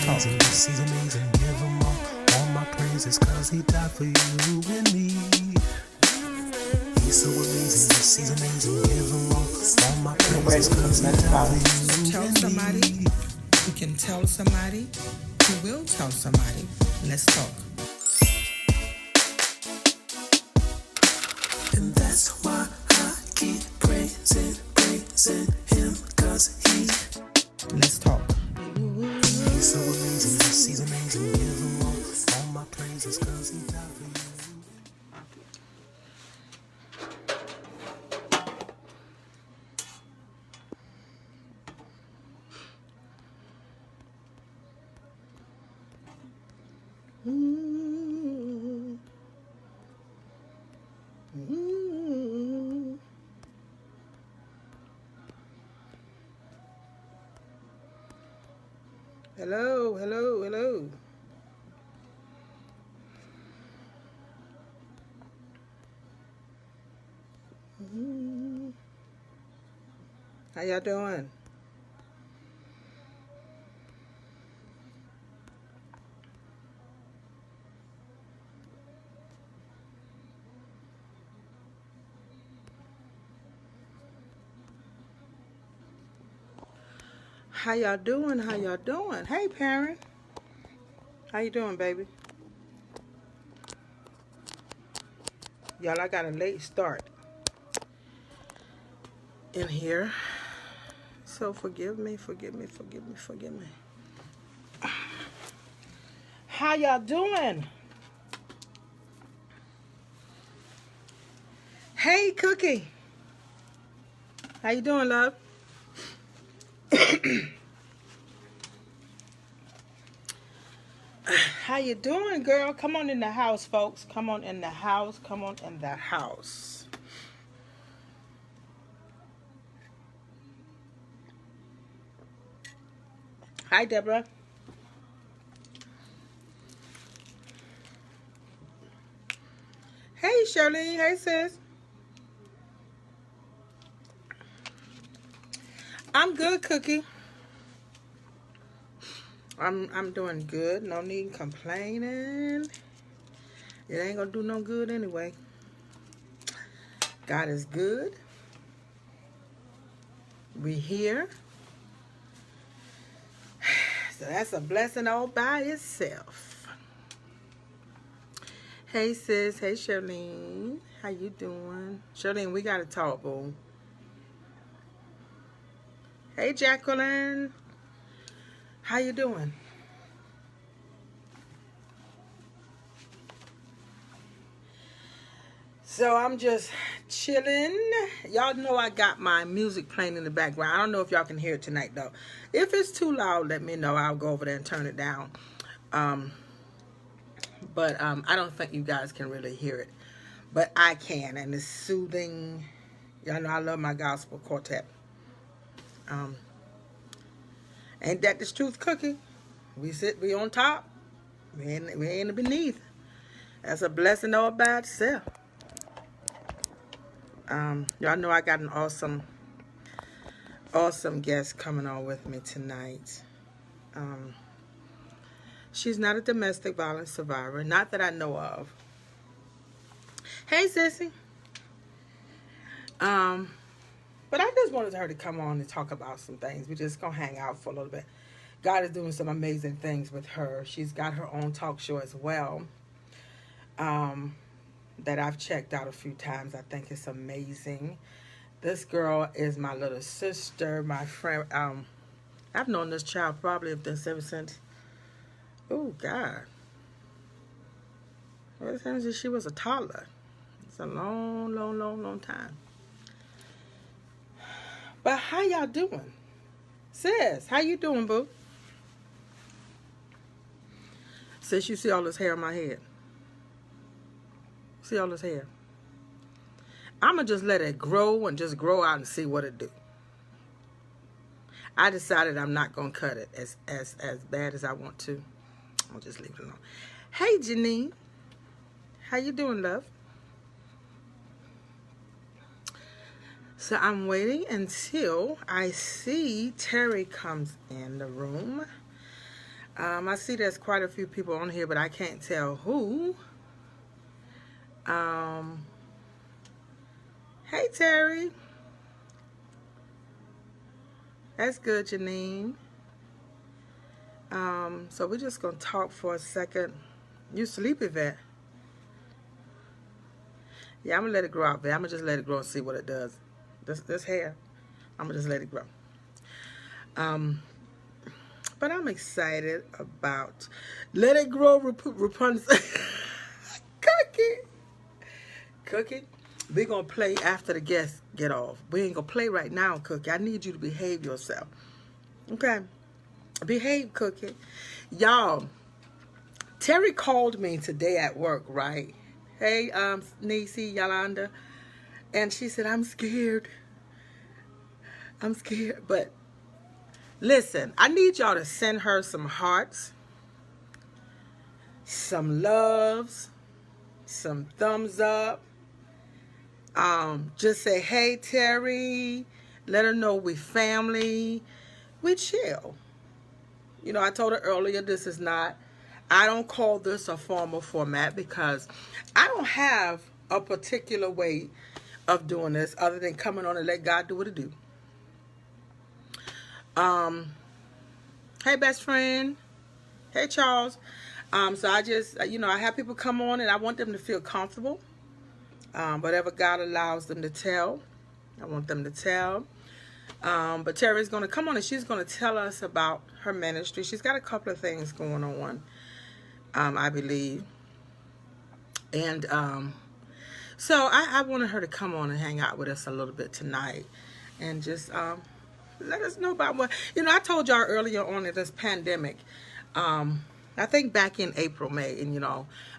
talk. He's amazing, give him all my praises, cause he died for you and me. He's so amazing, yes, he's amazing, give him all my praises, cause he died for you Tell and somebody me. who can tell somebody who will tell somebody. Let's talk. And that's why I keep praising him, cause Let's talk. he's so amazing, yes, he's amazing, give him all my praises, cause he died for you. Hello, hello, hello. How y'all doing? How y'all doing? How y'all doing? Hey, parent. How you doing, baby? Y'all, I got a late start in here. So forgive me. How y'all doing? Hey, Cookie. How you doing, love? How you doing, girl? Come on in the house, folks. Come on in the house. Come on in the house. Hi, Deborah. Hey, Charlene. Hey, sis. I'm good, Cookie. I'm doing good. No need complaining. It ain't gonna do no good anyway. God is good. We here. So that's a blessing all by itself. Hey, sis. Hey, Charlene. How you doing? Charlene, we gotta talk, boo. Hey, Jacqueline. How you doing? So I'm just chilling. Y'all know I got my music playing in the background. I don't know if y'all can hear it tonight, though. If it's too loud, let me know. I'll go over there and turn it down. But I don't think you guys can really hear it. But I can, and it's soothing. Y'all know I love my gospel quartet. Ain't that the truth, Cookie? We on top. We ain't beneath. That's a blessing all by itself. Y'all know I got an awesome guest coming on with me tonight. She's not a domestic violence survivor, not that I know of. Hey, sissy. But I just wanted her to come on and talk about some things. We're just gonna hang out for a little bit. God is doing some amazing things with her. She's got her own talk show as well. That I've checked out a few times. I think it's amazing. This girl is my little sister, my friend. I've known this child probably ever since. Oh God, ever since she was a toddler. It's a long time. But how y'all doing, sis? How you doing, boo? Sis, you see all this hair on my head? See all this hair? I'ma just let it grow and just grow out and see what it do. I decided I'm not gonna cut it as bad as I want to. I'll just leave it alone. Hey, Janine. How you doing, love? So I'm waiting until I see Terrie comes in the room. I see there's quite a few people on here, but I can't tell who. Um, hey, Terry. That's good, Janine. So we're just going to talk for a second. You sleepy, Vet? Yeah, I'm going to let it grow out, Vet. I'm going to just let it grow and see what it does. This hair, I'm going to just let it grow. But I'm excited about Let It Grow Rapunzel. Cookie. We're going to play after the guests get off. We ain't going to play right now, Cookie. I need you to behave yourself. Okay? Behave, Cookie. Y'all, Terrie called me today at work, right? Hey, Nisi, Yolanda. And she said, I'm scared. I'm scared. But listen, I need y'all to send her some hearts, some loves, some thumbs up. Just say, hey, Terrie. Let her know we family. We chill. You know, I told her earlier, I don't call this a formal format because I don't have a particular way of doing this other than coming on and let God do what it do. Hey, best friend. Hey, Charles. So I just, I have people come on and I want them to feel comfortable. Whatever God allows them to tell, I want them to tell. But Terrie's going to come on and she's going to tell us about her ministry. She's got a couple of things going on, I believe. And so I wanted her to come on and hang out with us a little bit tonight and just let us know about what, I told y'all earlier on in this pandemic, I think back in April, May, and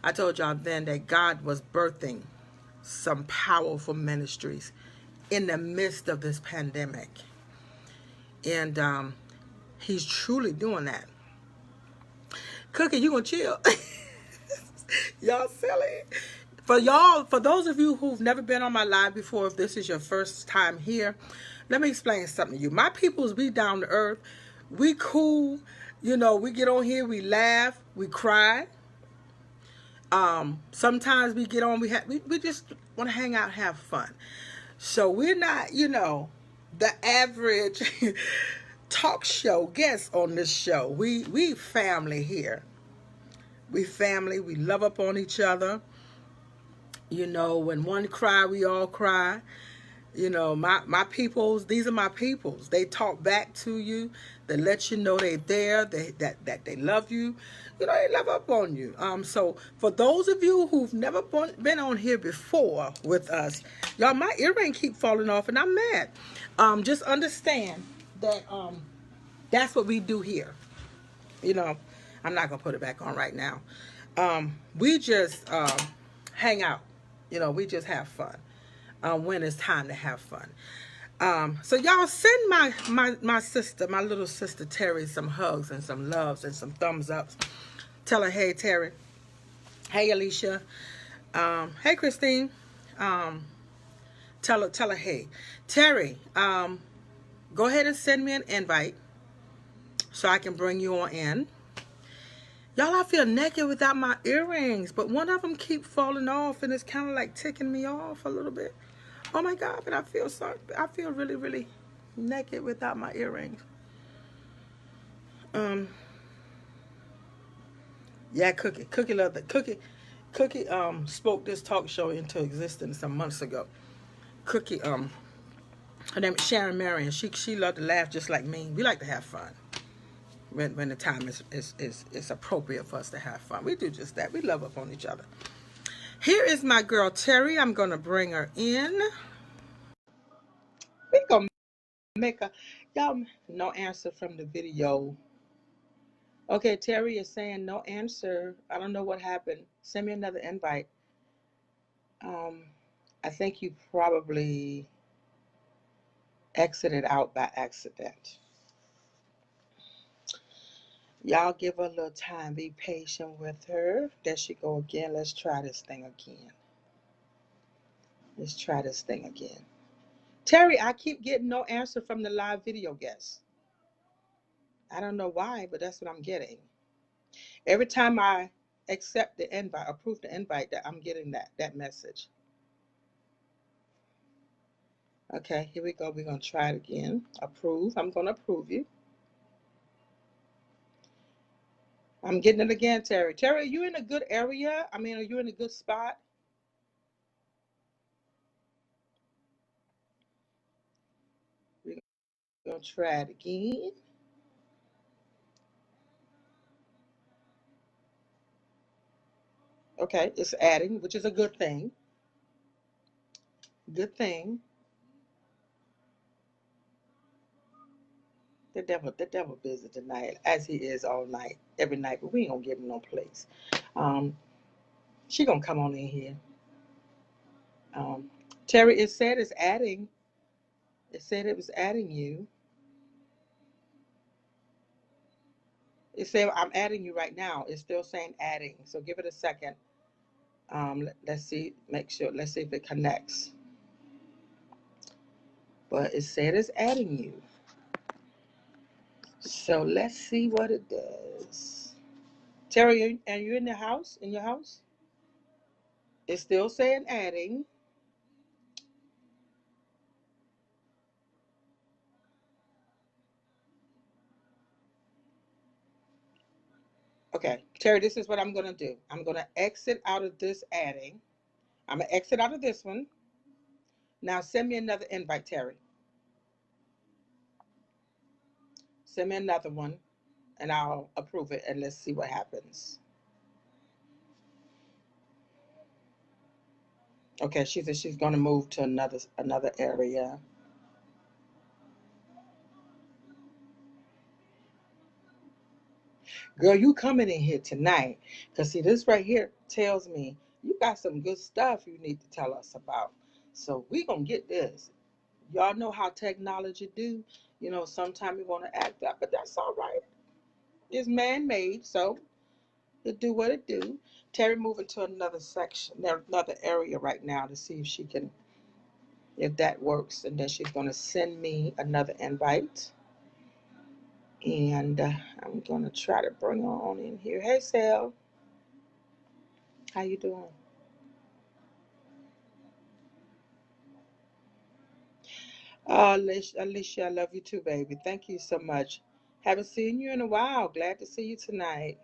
I told y'all then that God was birthing some powerful ministries in the midst of this pandemic. And he's truly doing that. Cookie, you gonna chill? Y'all silly. For those of you who've never been on my live before, if this is your first time here, let me explain something to you. My peoples, we down to earth. We cool. We get on here, we laugh, we cry. Sometimes we get on, we just want to hang out, have fun. So we're not, the average talk show guests on this show. We family here. We family. We love up on each other. When one cry, we all cry. My peoples, these are my peoples. They talk back to you. They let you know they're there, that they love you. They love up on you. So for those of you who've never been on here before with us, y'all, my earring keep falling off and I'm mad. Just understand that that's what we do here. I'm not going to put it back on right now. We just hang out. We just have fun. When it's time to have fun. So y'all send my sister, my little sister Terrie, some hugs and some loves and some thumbs ups. Tell her, hey, Terrie. Hey, Alicia. Hey, Christine. Tell her, hey. Terrie, go ahead and send me an invite so I can bring you on in. Y'all, I feel naked without my earrings, but one of them keep falling off and it's kind of like ticking me off a little bit. Oh my God, but I feel really, really naked without my earrings. Yeah, Cookie loved it. Cookie spoke this talk show into existence some months ago. Cookie, her name is Sharon Marion. She loved to laugh just like me. We like to have fun. When the time is appropriate for us to have fun. We do just that. We love up on each other. Here is my girl Terrie. I'm gonna bring her in. We're gonna make y'all no answer from the video. Okay, Terrie is saying no answer. I don't know what happened. Send me another invite. I think you probably exited out by accident. Y'all give her a little time. Be patient with her. There she go again. Let's try this thing again. Terrie, I keep getting no answer from the live video guests. I don't know why, but that's what I'm getting. Every time I accept the invite, approve the invite, that I'm getting that message. Okay, here we go. We're gonna try it again. Approve. I'm gonna approve you. I'm getting it again, Terry. Terry, are you in a good area? I mean, are you in a good spot? We're gonna try it again. Okay, it's adding, which is a good thing. Good thing. The devil busy tonight, as he is all night, every night. But we ain't gonna give him no place. Um, she gonna come on in here. Um, Terry, it said it's adding. It said it was adding you. It said I'm adding you right now. It's still saying adding. So give it a second. Let's see. Make sure. Let's see if it connects. But it said it's adding you. So let's see what it does. Terry, are you in the house? In your house? It's still saying adding. Okay, Terry, this is what I'm going to do. I'm going to exit out of this adding. I'm going to exit out of this one. Now send me another invite, Terry. Send me another one and I'll approve it and let's see what happens. Okay, she said she's going to move to another area. Girl, you coming in here tonight. Because, see, this right here tells me you got some good stuff you need to tell us about. So we going to get this. Y'all know how technology do. You know, sometimes we want to act up, but that's all right. It's man-made, so it do what it do. Terry moving to another section, another area right now to see if she can, if that works. And then she's going to send me another invite. And I'm going to try to bring her on in here. Hey, Sal. How you doing? Alicia, I love you too, baby. Thank you so much. Haven't seen you in a while. Glad to see you tonight.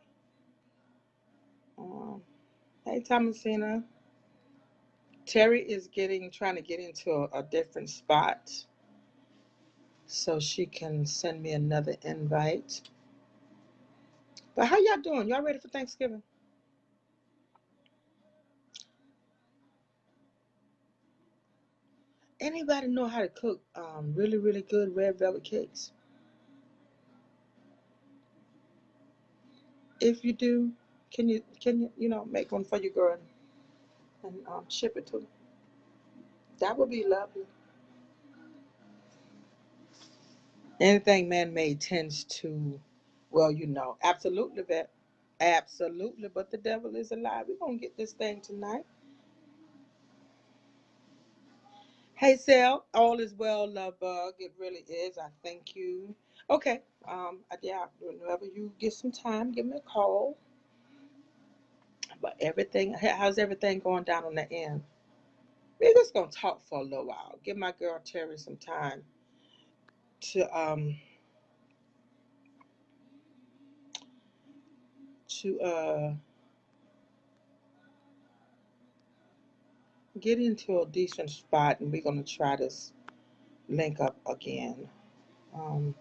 Um, hey, Thomasina. Terry is trying to get into a different spot so she can send me another invite. But how y'all doing? Y'all ready for Thanksgiving? Anybody know how to cook really, really good red velvet cakes? If you do, can you make one for your girl and ship it to me? That would be lovely. Anything man-made tends to, well, absolutely that, absolutely. But the devil is alive. We're gonna get this thing tonight. Hey, Sal, all is well, love bug. It really is. I thank you. Okay. Yeah. Whenever you get some time, give me a call. But how's everything going down on the end? We're just gonna talk for a little while. Give my girl Terry some time to get into a decent spot, and we're gonna try this link up again. Um,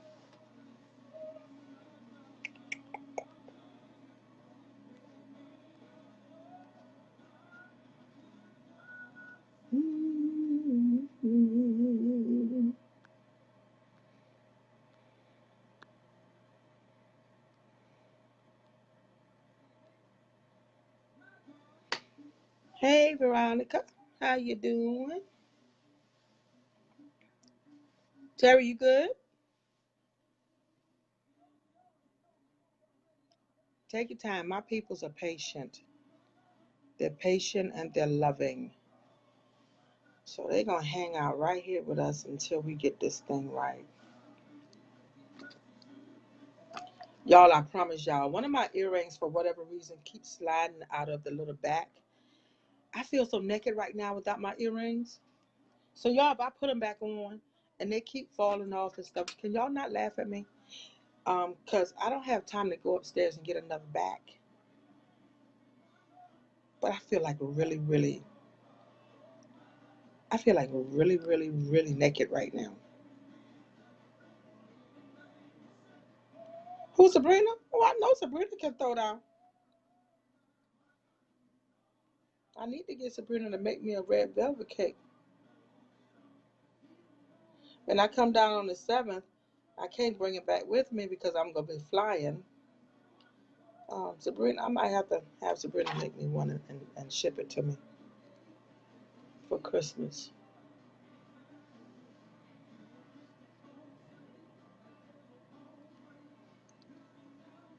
hey, Veronica, how you doing? Terry, you good? Take your time. My peoples are patient. They're patient and they're loving. So they're going to hang out right here with us until we get this thing right. Y'all, I promise y'all, one of my earrings, for whatever reason, keeps sliding out of the little back. I feel so naked right now without my earrings. So y'all, if I put them back on and they keep falling off and stuff, can y'all not laugh at me? Cause I don't have time to go upstairs and get another back. But I feel like really, really, really naked right now. Who's Sabrina? Oh, I know Sabrina can throw down. I need to get Sabrina to make me a red velvet cake. When I come down on the 7th, I can't bring it back with me because I'm gonna be flying. Sabrina, I might have to have Sabrina make me one and ship it to me for Christmas.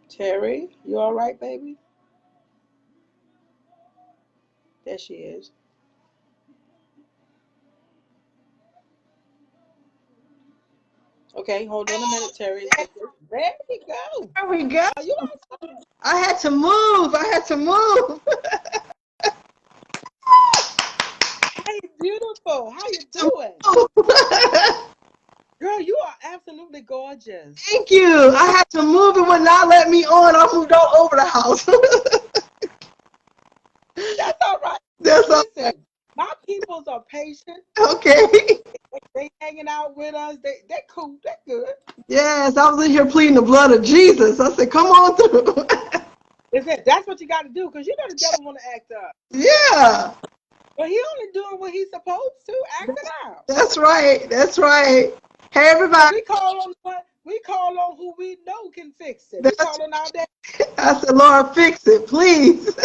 Terrie, you all right, baby? There she is. Okay, hold on a minute, Terrie. There we go. There we go. Are you outside? I had to move. I had to move. Hey, beautiful. How you doing? Girl, you are absolutely gorgeous. Thank you. I had to move. It would not let me on. I moved all over the house. That's all right. That's all Listen, my peoples are patient. okay. They hanging out with us. They cool. They good. Yes, I was in here pleading the blood of Jesus. I said, come on through. Listen, that's what you got to do because you know the devil want to act up. Yeah. But he only doing what he's supposed to. Act it out. That's right. That's right. Hey, everybody. We call on who we know can fix it. We That's, call on our dad. I said, Lord, fix it, please.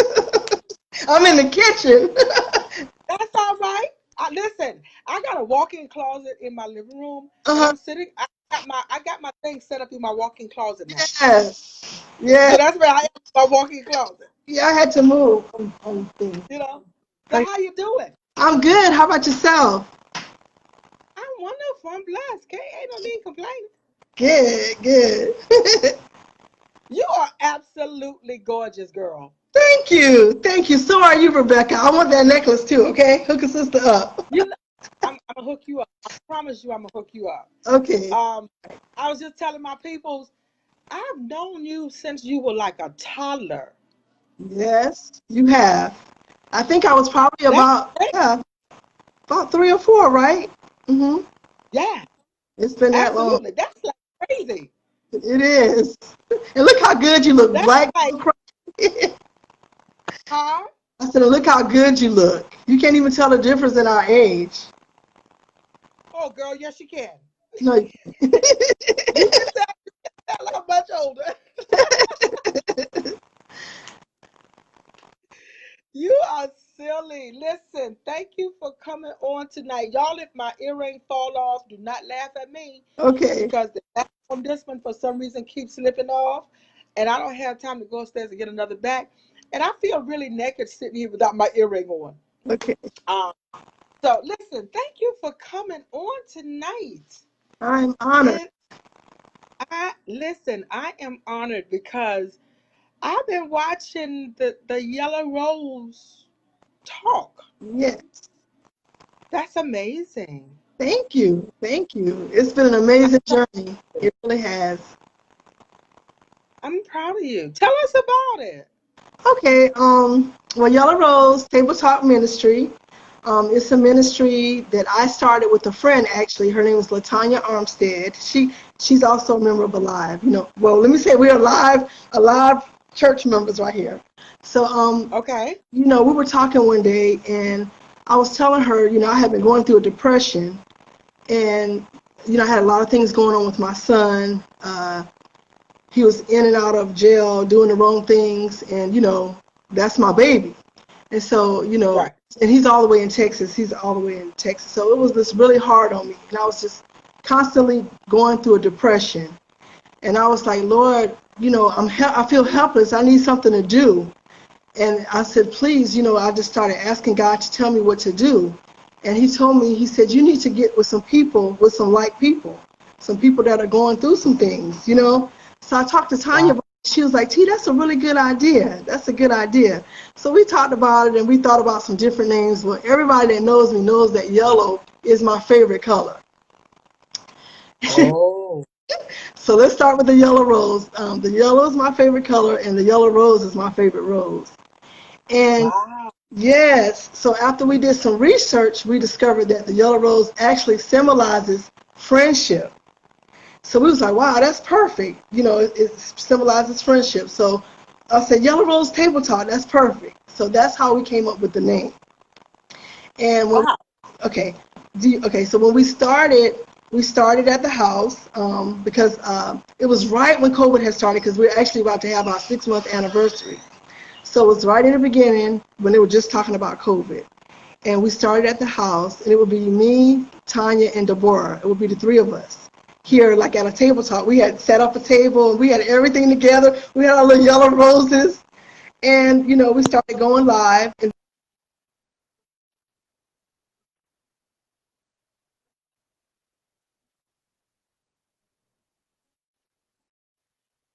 I'm in the kitchen. That's all right. Listen, I got a walk-in closet in my living room. And Uh-huh. I'm sitting. I got my things set up in my walk-in closet now. Yes. So Yes. that's where I am, my walk-in closet. Yeah, I had to move on things. You know. So how you doing? I'm good. How about yourself? I'm wonderful. I'm blessed. Ain't no need complaining. Good, good. You are absolutely gorgeous, girl. Thank you. Thank you. So are you, Rebecca. I want that necklace too, okay? Hook a sister up. I'm gonna hook you up. I promise you I'm gonna hook you up. Okay. I was just telling my peoples, I've known you since you were like a toddler. Yes, you have. I think I was probably That's about, great. yeah, about 3 or 4, right? Mm-hmm. Yeah, It's been that long. absolutely. That's like crazy. It is. And look how good you look. That's Black. like, huh? I said, look how good you look. You can't even tell the difference in our age. Oh, girl, yes, you can. No. You can tell I'm much older. You are silly. Listen, thank you for coming on tonight. Y'all, if my earring fall off, do not laugh at me Okay. because the back on this one for some reason keeps slipping off, and I don't have time to go upstairs and get another back. And I feel really naked sitting here without my earring on. Okay. Um, so listen, thank you for coming on tonight. I'm honored. And I am honored because I've been watching the Yellow Rose talk. Yes. That's amazing. Thank you. Thank you. It's been an amazing journey. It really has. I'm proud of you. Tell us about it. Okay. Well, Yellow Rose Table Talk Ministry. It's a ministry that I started with a friend, actually. Her name is LaTanya Armstead. She's also a member of Alive. Well, let me say we're alive church members right here. So, Okay. we were talking one day, and I was telling her, I had been going through a depression, and, I had a lot of things going on with my son. He was in and out of jail doing the wrong things, and, that's my baby. And so, Right. and he's all the way in Texas. He's all the way in Texas. So it was just really hard on me. And I was just constantly going through a depression. And I was like, Lord, I feel helpless. I need something to do. And I said, please, I just started asking God to tell me what to do. And he told me, he said, you need to get with some people, with some like people, some people that are going through some things, So I talked to Tanya about She was like, T, that's a really good idea. That's a good idea. So we talked about it and we thought about some different names. Well, everybody that knows me knows that yellow is my favorite color. Oh, So let's start with the yellow rose. The yellow is my favorite color, and the yellow rose is my favorite rose. And wow. yes, so after we did some research, we discovered that the yellow rose actually symbolizes friendship. So we was like, wow, that's perfect. It symbolizes friendship. So I said, Yellow Rose Table Talk, that's perfect. So that's how we came up with the name. And when Wow. okay, so when we started at the house because it was right when COVID had started because we we're actually about to have our 6-month anniversary. So it was right in the beginning when they were just talking about COVID. And we started at the house, and it would be me, Tanya, and Deborah. It would be the three of us here, like at a table talk. We had set up a table, and we had everything together. We had our little yellow roses, and we started going live. And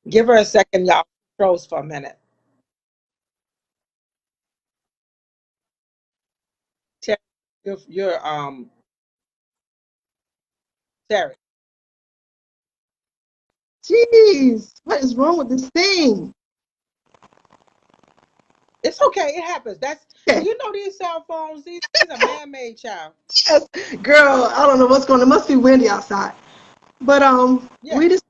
Give her a second, y'all. Froze for a minute. Terry, Terry. geez, what is wrong with this thing? It's okay. It happens. Okay, These cell phones. These are man-made, child. yes, girl, I don't know what's going on. It must be windy outside. But Yeah. we just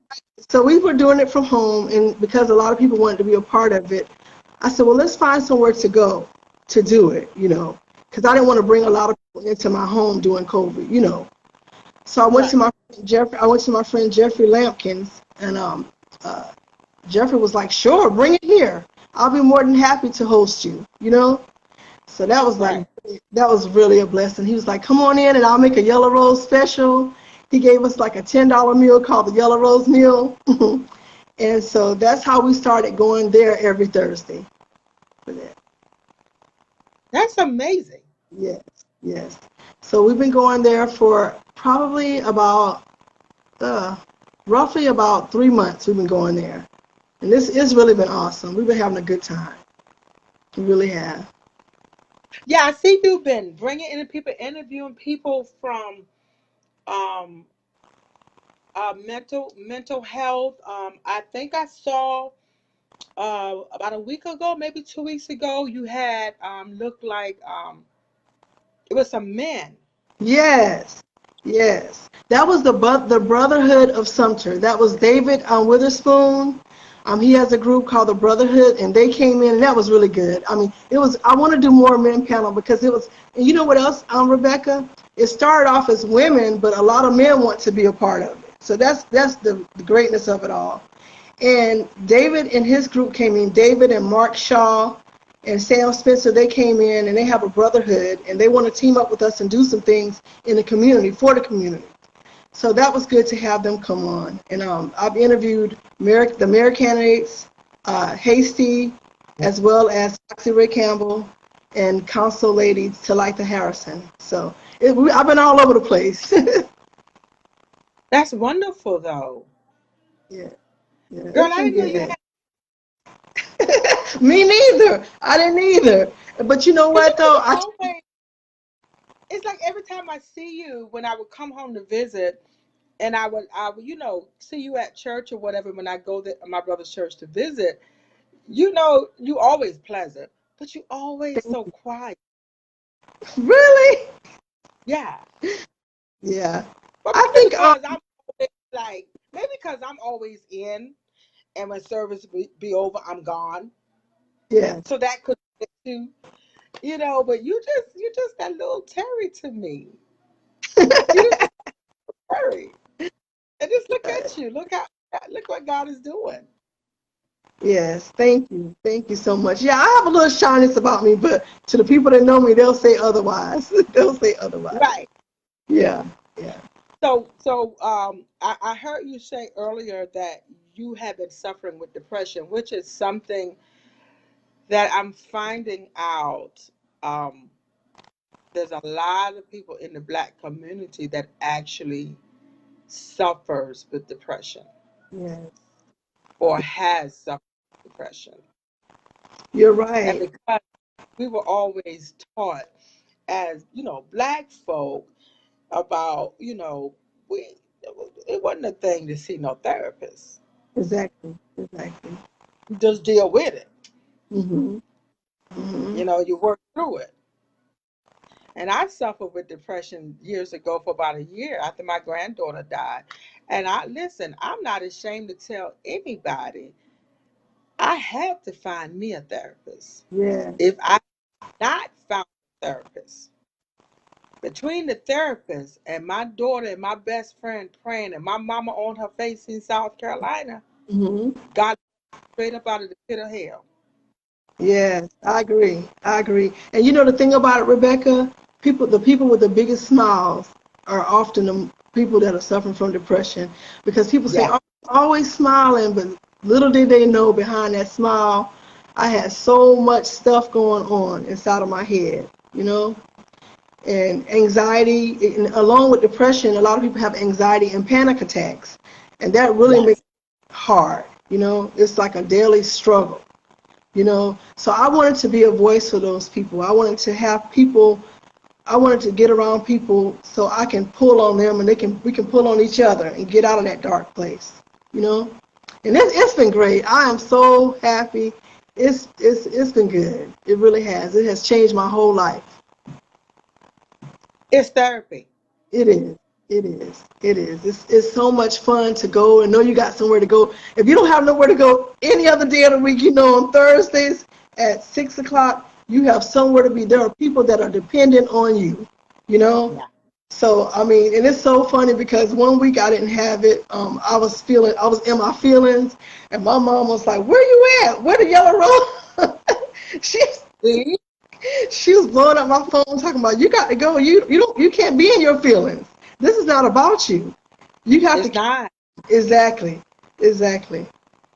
so we were doing it from home, and because a lot of people wanted to be a part of it, I said, well, let's find somewhere to go to do it, because I didn't want to bring a lot of people into my home during COVID. So I went to Right. my friend Jeffrey. I went to my friend Jeffrey Lampkins, and uh, Jeffrey was like, sure, bring it here. I'll be more than happy to host you. So Right. that was really a blessing. He was like, come on in and I'll make a yellow rose special. He gave us like a $10 meal called the Yellow Rose Meal. And so that's how we started going there every Thursday for that. That's amazing. Yes, yes. So we've been going there for probably about, uh, roughly about 3 months we've been going there. And this has really been awesome. We've been having a good time. We really have. Yeah, I see you've been bringing in people, interviewing people from um mental health. I think I saw about a week ago, maybe 2 weeks ago, you had looked like it was some men. Yes, yes. That was the Brotherhood of Sumter. That was David Witherspoon. He has a group called the Brotherhood, and they came in, and that was really good. I mean, it was. I want to do more men panel because it was. And you know what else, Rebecca? It started off as women, but a lot of men want to be a part of it. So that's the greatness of it all. And David and his group came in. David and Mark Shaw and Sam Spencer, they came in and they have a brotherhood and they want to team up with us and do some things in the community, for the community. So that was good to have them come on. And I've interviewed the mayor candidates, Hasty, as well as Foxy Ray Campbell and council lady Talitha Harrison. So I've been all over the place. That's wonderful, though. Yeah, yeah, Girl, it's I been didn't know you good. had. Me neither. I didn't either. But you know Because what though? you always. It's like every time I see you, when I would come home to visit, and I would, see you at church or whatever. When I go to my brother's church to visit, you always pleasant, but you always so quiet. Really? Yeah. Yeah. But I maybe think because I'm always maybe because I'm always in, and when service be over, I'm gone. yes. So that could be it too. But you just that little Terry to me. You just Terry, and just look at you. Look what God is doing. Yes. Thank you. Thank you so much. Yeah, I have a little shyness about me, but to the people that know me, they'll say otherwise. They'll say otherwise. Right. Yeah. Yeah. So I heard you say earlier that you have been suffering with depression, which is something that I'm finding out. Um, there's a lot of people in the Black community that actually suffers with depression Yes. or has suffered. depression. You're And right. because we were always taught as, black folk about, we it wasn't a thing to see no therapist. Exactly. Exactly. You just deal with it. Mhm. Mhm. You work through it. And I suffered with depression years ago for about a year after my granddaughter died. And I'm not ashamed to tell anybody I had to find me a therapist. Yeah. If I not found a therapist, between the therapist and my daughter and my best friend praying and my mama on her face in South Carolina, Mhm. got straight up out of the pit of hell. Yes, I agree. I agree. And you know the thing about it, Rebecca, the people with the biggest smiles are often the people that are suffering from depression because people say, Yeah. "Oh, always smiling," but little did they know behind that smile, I had so much stuff going on inside of my head, and anxiety, and along with depression, a lot of people have anxiety and panic attacks, and that really makes Yes. it hard. It's like a daily struggle. So I wanted to be a voice for those people. I wanted to have people. I wanted to get around people so I can pull on them and we can pull on each other and get out of that dark place. You know, and it's been great. I am so happy. It's been good. It really has. It has changed my whole life. It's therapy. It is. It is. It is. It's so much fun to go and know you got somewhere to go. If you don't have nowhere to go any other day of the week, on Thursdays at 6 o'clock, you have somewhere to be. There are people that are dependent on you, you know? Yeah. So, I mean, and it's so funny because one week I didn't have it. I was in my feelings, and my mom was like, "Where you at? Where the yellow rose?" she See? she was blowing up my phone talking about you got to go. You can't be in your feelings. This is not about you. You have It's to not. exactly, exactly.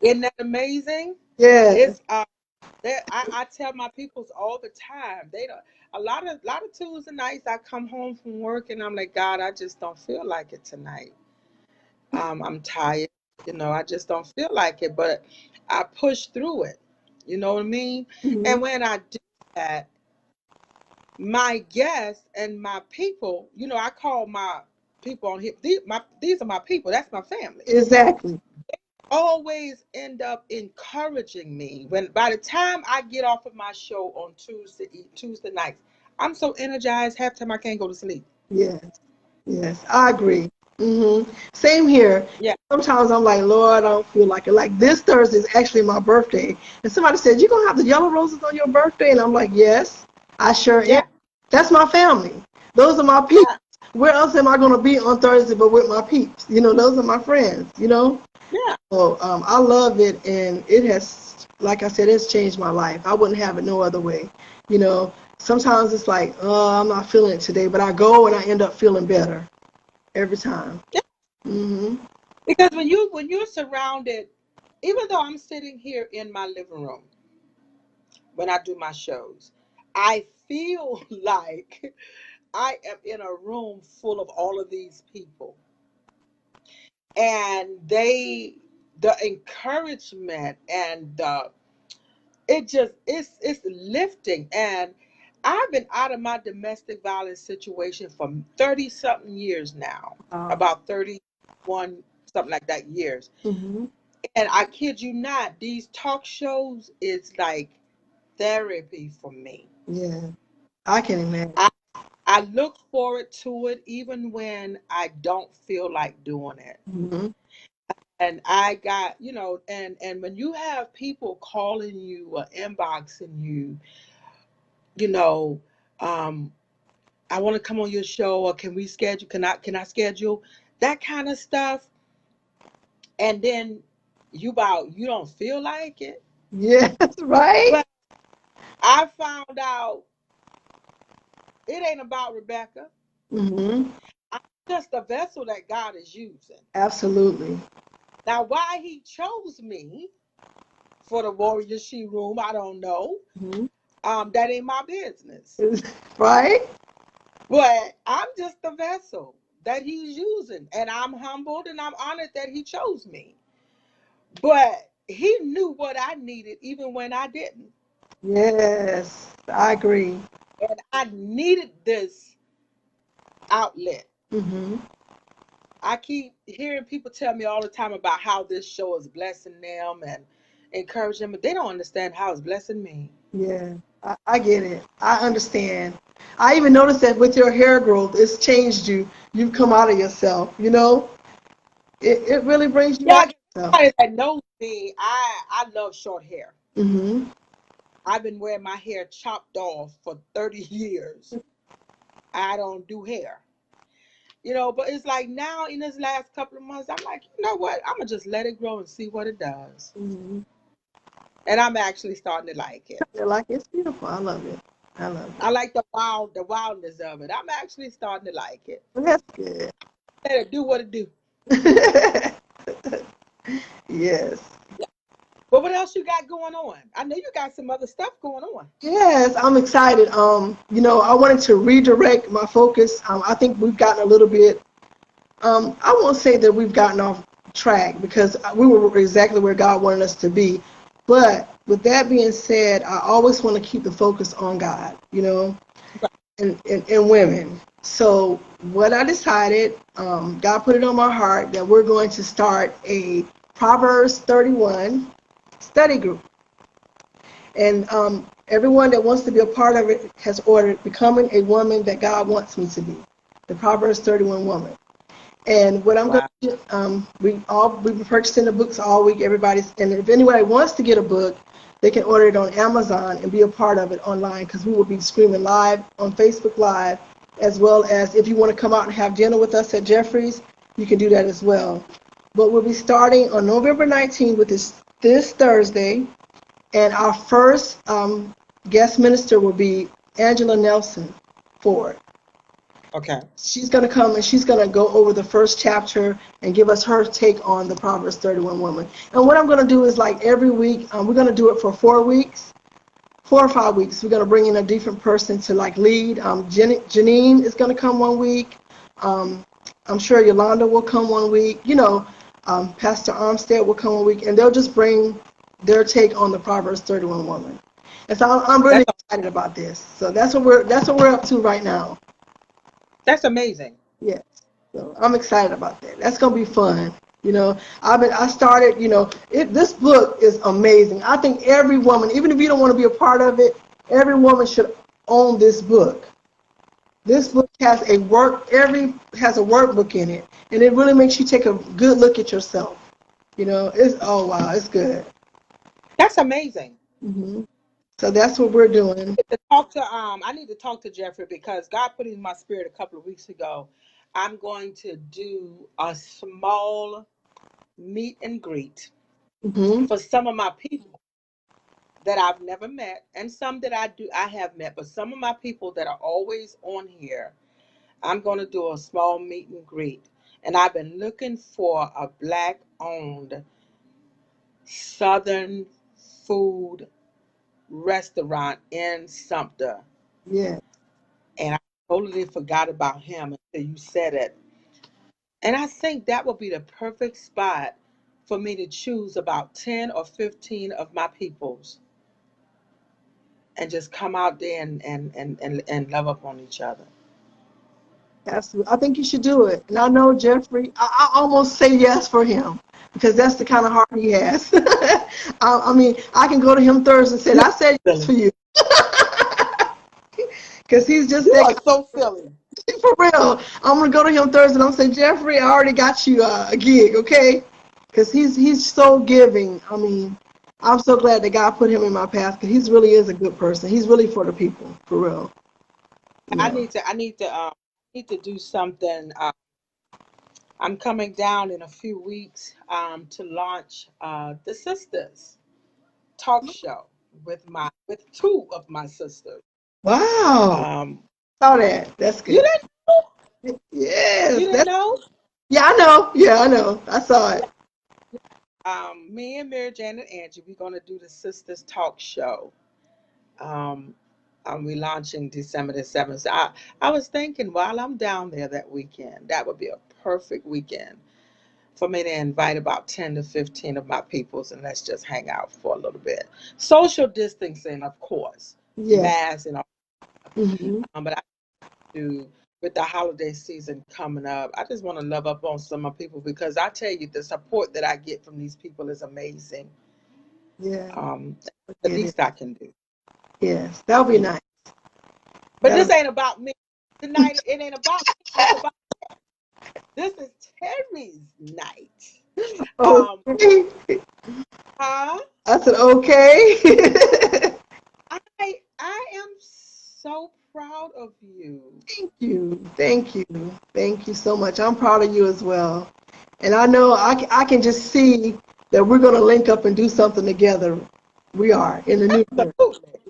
Isn't that amazing? Yes, It's I tell my peoples all the time. They don't a lot of Tuesday nights I come home from work and I'm like, God, I just don't feel like it tonight. I'm tired. I just don't feel like it. But I push through it. You know what I mean? hmm And when I do that, my guests and my people, I call my people on here. These are my people. That's my family. exactly. Always end up encouraging me when by the time I get off of my show on Tuesday nights, I'm so energized half the time I can't go to sleep. Yes, yes, I agree. Same here. Yeah, Sometimes I'm like, Lord, I don't feel like it. Like this Thursday is actually my birthday, and somebody said, "You gonna have the yellow roses on your birthday?" And I'm like, "Yes, I sure am." yeah, That's my family. Those are my peeps. yeah, Where else am I gonna be on Thursday but with my peeps? Those are my friends. yeah. So I love it, and it has, like I said, it's changed my life. I wouldn't have it no other way. Sometimes it's like, oh, I'm not feeling it today, but I go and I end up feeling better every time. Yeah. hmm Because when you're surrounded, even though I'm sitting here in my living room when I do my shows, I feel like I am in a room full of all of these people, and the encouragement and it's lifting. And I've been out of my domestic violence situation for 30 something years now, Wow. about 31 something like that years. hmm And I kid you not, these talk shows is like therapy for me. Yeah, I can imagine. I look forward to it even when I don't feel like doing it. hmm And I got, and when you have people calling you or inboxing you, you know, um, I want to come on your show, or can we schedule? Can I schedule that kind of stuff? And then you don't feel like it, Yes, right? but I found out it ain't about Rebecca. hmm I'm just a vessel that God is using. Absolutely. Now, why He chose me for the WarriorShe Room, I don't know. hmm That ain't my business. Right? But I'm just a vessel that He's using, and I'm humbled and I'm honored that He chose me. But he knew what I needed even when I didn't. Yes, I agree. And I needed this outlet. Hmm. I keep hearing people tell me all the time about how this show is blessing them and encouraging them, but they don't understand how it's blessing me. Yeah, I get it. I understand. I even noticed that with your hair growth, it's changed you. You've come out of yourself, you know? It really brings you Yeah, out I guess of yourself. somebody that knows me, I love short hair. Hmm. I've been wearing my hair chopped off for 30 years. I don't do hair. But it's like now in this last couple of months, I'm like, you know what? I'm gonna just let it grow and see what it does. Hmm. And I'm actually starting to like it. Like it's beautiful. I love it. I love I it. like the wildness of it. I'm actually starting to like it. Well, that's good. Let it do what it do. Yes. Yeah. But what else you got going on? I know you got some other stuff going on. Yes, I'm excited. I wanted to redirect my focus. I think we've gotten a little bit. I won't say that we've gotten off track because we were exactly where God wanted us to be. But with that being said, I always want to keep the focus on God, and women. So what I decided, God put it on my heart that we're going to start a Proverbs 31 study group. And everyone that wants to be a part of it has ordered Becoming a Woman That God Wants Me to Be, the Proverbs 31 woman. And what I'm going Wow. to do, we've been purchasing the books all week. And if anybody wants to get a book, they can order it on Amazon and be a part of it online because we will be streaming live on Facebook Live, as well as if you want to come out and have dinner with us at Jeffrey's, you can do that as well. But we'll be starting on November 19th with this Thursday, and our first guest minister will be Angela Nelson Ford. Okay. She's going to come and she's going to go over the first chapter and give us her take on the Proverbs 31 woman. And what I'm going to do is like every week, we're going to do it for 4 weeks, 4 or 5 weeks. We're going to bring in a different person to like lead. Janine is going to come one week. Um, I'm sure Yolanda will come one week. Pastor Armstead will come one week, and they'll just bring their take on the Proverbs 31 woman. And so I'm really That's excited about this. So that's what we're up to right now. that's amazing. Yes. So I'm excited about that. That's gonna be fun. I started, this book is amazing. I think every woman, even if you don't want to be a part of it, every woman should own this book. This book has a workbook in it, and it really makes you take a good look at yourself. It's oh wow, it's good. That's amazing. Hmm. So that's what we're doing. I need to talk to Jeffrey because God put it in my spirit a couple of weeks ago. I'm going to do a small meet and greet Hmm. for some of my people that I've never met and some that I have met, but some of my people that are always on here, I'm going to do a small meet and greet. And I've been looking for a black owned southern food restaurant in Sumter. Yeah, And I totally forgot about him until you said it. And I think that would be the perfect spot for me to choose about 10 or 15 of my peoples and just come out there and love up on each other. absolutely. I think you should do it. And I know Jeffrey. I almost say yes for him because that's the kind of heart he has. I mean, I can go to him Thursday and say, "I said yes Silly. for you," because he's just You that are so silly. for real. I'm gonna go to him Thursday and I'm gonna say, Jeffrey, I already got you a gig, okay? Because he's so giving. I mean, I'm so glad that God put him in my path because he really is a good person. He's really for the people, for real. You I know. need to I need to need to do something. I'm coming down in a few weeks to launch the Sisters talk show with two of my sisters. Wow. Um, Saw that. That's you good. didn't Yes. you didn't That's know? yeah. I know. Yeah, I know. I saw it. Me and Mary Jane and Angie, we're gonna do the Sisters talk show. Um, we launching December the 7th. So I was thinking while I'm down there that weekend, that would be a perfect weekend for me to invite about 10 to 15 of my peoples and let's just hang out for a little bit. Social distancing, of course, Yeah. mask and all. Hmm. But I do with the holiday season coming up. I just want to love up on some of my people because I tell you, the support that I get from these people is amazing. Yeah. That's the Get it. least I can do. Yes. That'll be You know? nice. But That'll this ain't about me. Tonight it ain't about me. It's about this is Terrie's night. Um, okay. huh? I said okay. I am so proud of you. Thank you. Thank you. Thank you so much. I'm proud of you as well. And I know I can just see that we're going to link up and do something together. We are in the new year. Absolutely.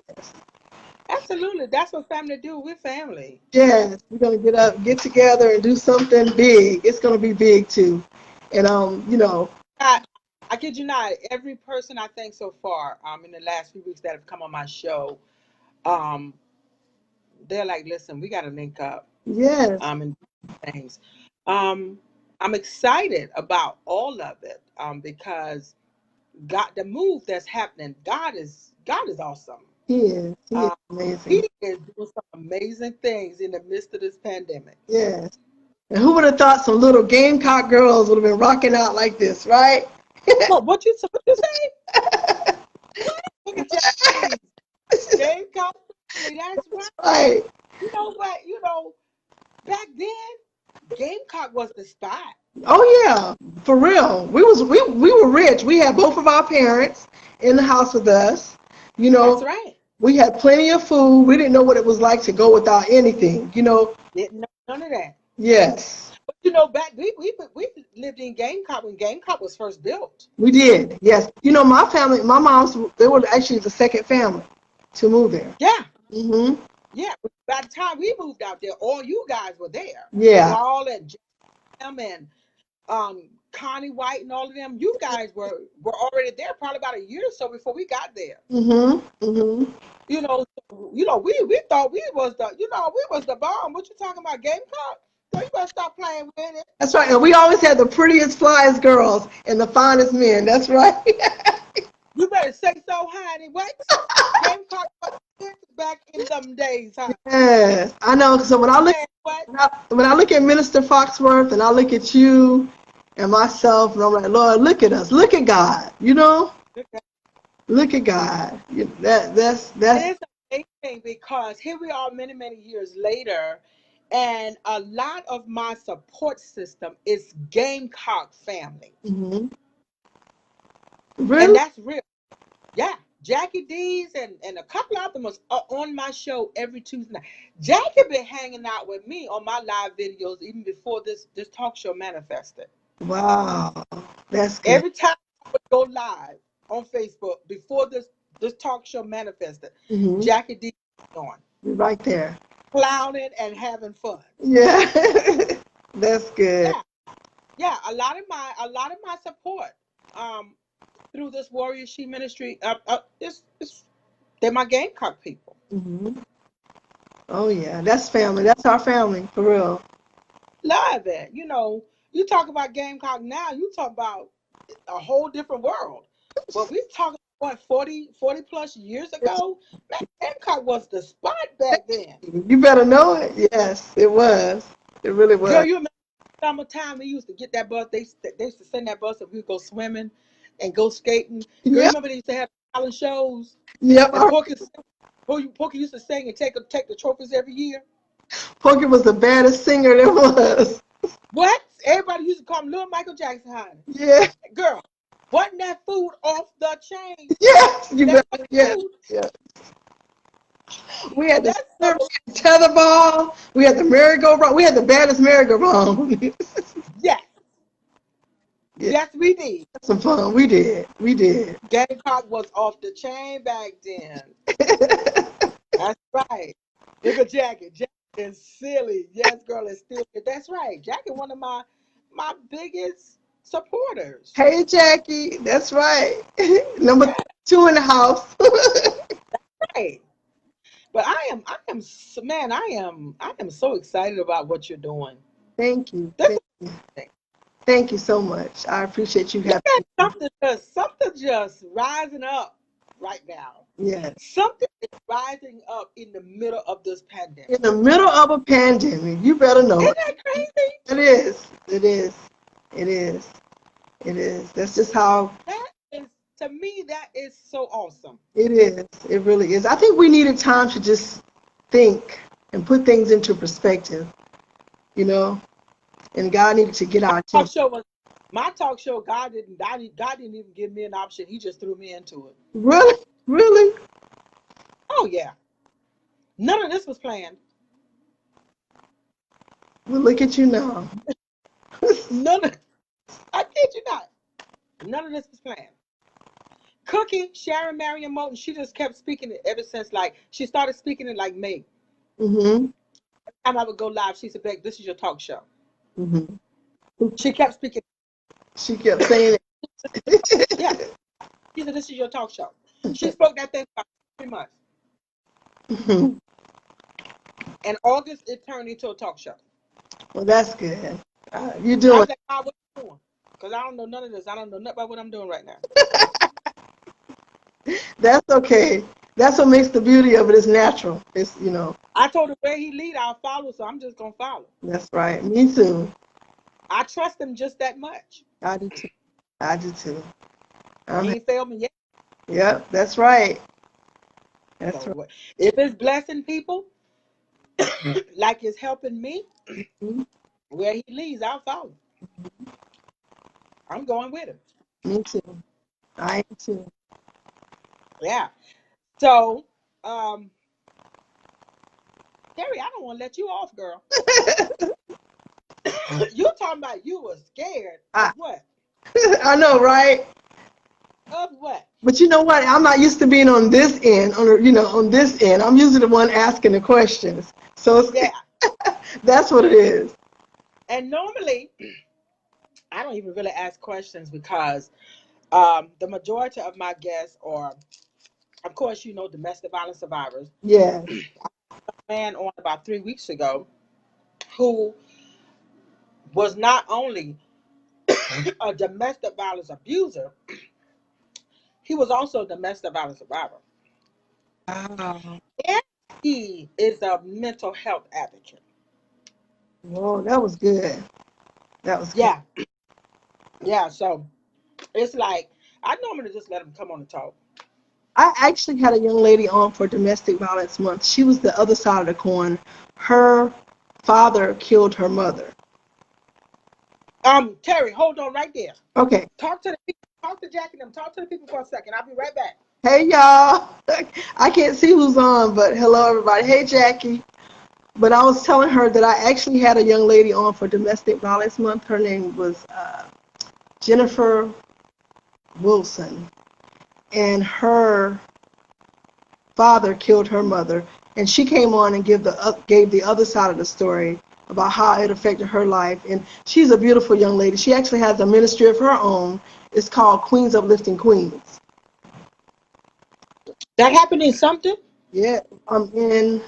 Absolutely. That's what family do. We're family. Yes, we're going to get together and do something big. It's going to be big too. And I, I kid you not, every person I think so far, in the last few weeks that have come on my show, um, they're like, listen, we gotta link up, yes, and do things. Um, I'm excited about all of it, because God, the move that's happening, God is awesome. he is. He is Um, he amazing. is doing some amazing things in the midst of this pandemic. Yes. And who would have thought some little Gamecock girls would have been rocking out like this, right? What you say? Look at Japanese game family. That's right. Right. You know what? Back then, Gamecock was the spot. Oh yeah, for real. We were rich. We had both of our parents in the house with us. You That's know, right. we had plenty of food. We didn't know what it was like to go without anything. Didn't know none of that. Yes, But back we lived in Gamecock when Gamecock was first built. we did. Yes. My family, my mom's, they were actually the second family to move there. Yeah, Mhm. yeah. By the time we moved out there, all you guys were there. Yeah. Paul and Jim and Connie White and all of them. You guys were already there, probably about a year or so before we got there. Mhm. Mhm. We thought we was the bomb. What you talking about, Gamecock? So you better stop playing with it. That's right. And we always had the prettiest, flyest girls and the finest men. That's right. You better say so, honey. What? Gamecock was back in them days, huh? Yes, I know. So Man, what? when I look at Minister Foxworth and I look at you and myself, and I'm like, Lord, look at us, look at God. Look at God. That's It is amazing because here we are many, many years later, and a lot of my support system is Gamecock family. mhm. And Really. that's real. Yeah. Jackie D's and a couple of them was on my show every Tuesday night. Jackie been hanging out with me on my live videos even before this talk show manifested. Wow, that's good. Every time I would go live on Facebook before this talk show manifested, Hmm. Jackie D was on, You're right there. clowning and having fun. Yeah, that's good. Yeah, yeah. A lot of my support um through this Warrior She ministry, they're my Gamecock people. Hmm. Oh yeah, that's family. That's our family for real. Love it. You talk about Gamecock now, you talk about a whole different world. But we talking what 40 plus years ago, man, Gamecock was the spot back then. You better know it. Yes, it was. It really Girl, was. you remember summertime we used to get that bus. They used to send that bus and we'd go swimming and go skating. Girl, you Yep. remember they used to have talent shows Yep. and Porky used to sing and take the trophies every year. Porky was the baddest singer there was. What? Everybody used to call him Little Michael Jackson, honey. Yeah. Girl, wasn't that food off the chain? Yes. You That better. Yes. food, Yeah. We had the that's scissors, we had the tetherball, we had the merry-go-round, we had the baddest merry-go-round. yes, Yeah, yes, we did. that's some fun. We did. We did. Gamecock was off the chain back then. That's right. Look at Jackie. Jackie is silly. Yes, girl, is still. That's right. Jackie, one of my biggest supporters. Hey, Jackie. That's right. Number Yeah, two in the house. right. But I am so excited about what you're doing. Thank you. This Thank is you. amazing. Thank you so much. I appreciate you Look having at me. something just rising up right now. Yeah. Something is rising up in the middle of this In pandemic. the middle of a pandemic, you better know Isn't it. that crazy? It is. It is. It is. It is. That's just how That is, to me, that is so awesome. it is. It really is. I think we needed time to just think and put things into perspective, you know, and God needed to get our Talk attention. show was my talk show. God didn't even give me an option. He just threw me into it. Really? Really? Oh yeah, none of this was planned. Well, look at you now. None of I kid you not. None of this was planned. Cookie, Sharon Marion Moulton, she just kept speaking it ever since like she started speaking it like May. Mhm. Time I would go live, she said, Beck, this is your talk show. Mhm. She kept speaking. She kept saying Yeah. it. She said, this is your talk show. She spoke that thing for 3 months. Mhm. In August, it turned into a talk show. Well, that's good. You're I doing. was like, what are you doing? Because I don't know none of this. I don't know nothing about what I'm doing right now. That's okay. That's what makes the beauty of it. It's natural. It's I told her where he lead, I'll follow, so I'm just going to follow. That's right. Me too. I trust him just that much. I do too. I do too. He ain't failed me yet. Yep. That's right. That's right. So if it's blessing people, like it's helping me, Mhm. where he leads, I'll follow. I'm going with him. Me too. I am too. Yeah. So, Terry, I don't want to let you off, girl. You talking about you were scared of I, what? I know, right? Of what? But you know what? I'm not used to being on this end. On this end, I'm usually the one asking the questions. So Yeah. that's what it is. And normally, I don't even really ask questions because the majority of my guests are, of course, domestic violence survivors. Yes. A man on about 3 weeks ago who was not only a domestic violence abuser, he was also a domestic violence survivor. Wow. And he is a mental health advocate. Whoa, that was good. That was good. Yeah, yeah. So it's like I normally just let him come on and talk. I actually had a young lady on for Domestic Violence Month. She was the other side of the coin. Her father killed her mother. Terry, hold on right there. Okay. Talk to the people. Talk to Jack and them. Talk to the people for a second. I'll be right back. Hey, y'all. I can't see who's on, but hello, everybody. Hey, Jackie. But I was telling her that I actually had a young lady on for Domestic Violence Month. Her name was Jennifer Wilson. And her father killed her mother. And she came on and gave the other side of the story about how it affected her life. And she's a beautiful young lady. She actually has a ministry of her own. It's called Queens Uplifting Queens. That happened in something? Yeah, I'm in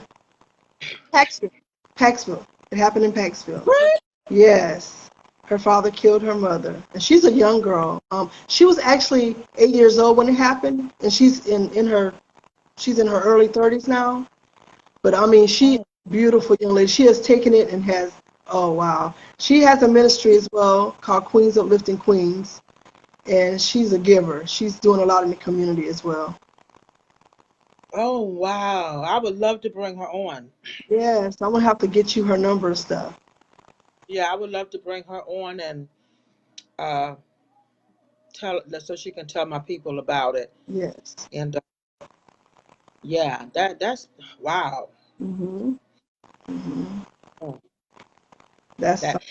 Paxville. Paxville. It happened in Paxville. What? Yes. Her father killed her mother. And she's a young girl. She was actually 8 years old when it happened, and she's in her early 30s now. But I mean, she's Oh, a beautiful young lady. She has taken it and has, oh wow. She has a ministry as well called Queens Uplifting Queens, and she's a giver. She's doing a lot in the community as well. oh wow. I would love to bring her on. Yes, I'm gonna have to get you her number and stuff. Yeah, I would love to bring her on and uh tell so she can tell my people about it. Yes. And yeah, that's wow. Mhm. Mhm. Mm, That's That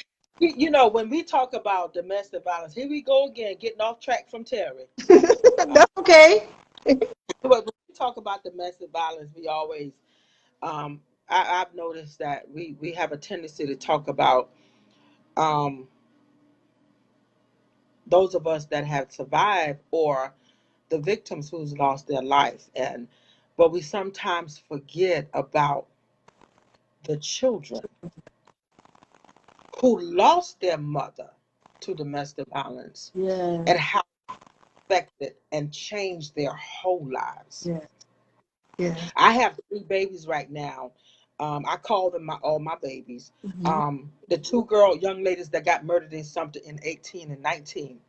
when we talk about domestic violence, here we go again, getting off track from Terry. Uh, that's okay. but when we talk about domestic violence, we always um I've noticed that we have a tendency to talk about um those of us that have survived or the victims who's lost their life, and but we sometimes forget about the children who lost their mother to domestic violence Yeah. and how it affected and changed their whole lives. Yeah. Yeah. I have three babies right now. I call them all my babies. Hmm. The two young ladies that got murdered in something in 18 and 19.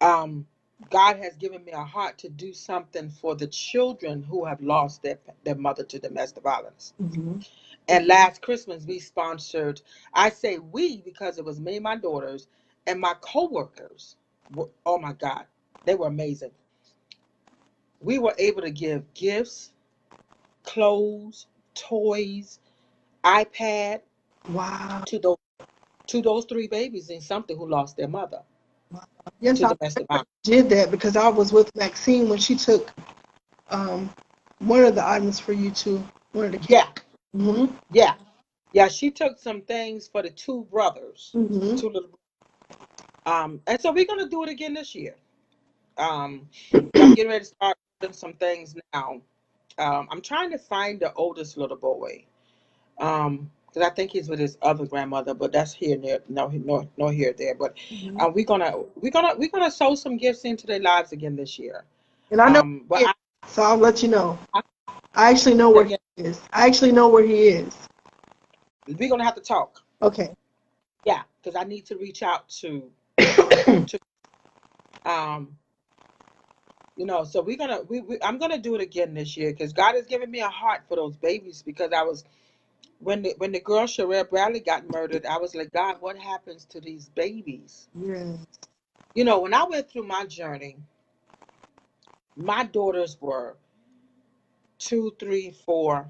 Um, God has given me a heart to do something for the children who have lost their mother to domestic violence. Hmm. And last Christmas, we sponsored, I say we because it was me and my daughters and my coworkers. Oh my God, they were amazing. We were able to give gifts, clothes, toys, iPad Wow. to those three babies in something who lost their mother Wow. Yes, to I domestic violence. did that because I was with Maxine when she took um, one of the items for you too. One of the kids. Yeah, Hmm. yeah, yeah. She took some things for the two brothers, the Hmm. two little. And so we're gonna do it again this year. Um, I'm getting ready to start doing some things now. I'm trying to find the oldest little boy. Because I think he's with his other grandmother, but that's here near no here there. But Hmm. we're gonna sow some gifts into their lives again this year. And I know But where he is, so I'll let you know. I I actually know say where he again, is. I actually know where he is. we're gonna have to talk. Okay. Yeah, because I need to reach out to um so I'm gonna do it again this year because God has given me a heart for those babies because I was when the girl Sherelle Bradley got murdered, I was like, God, what happens to these babies? Yeah. When I went through my journey, my daughters were 2, 3, 4,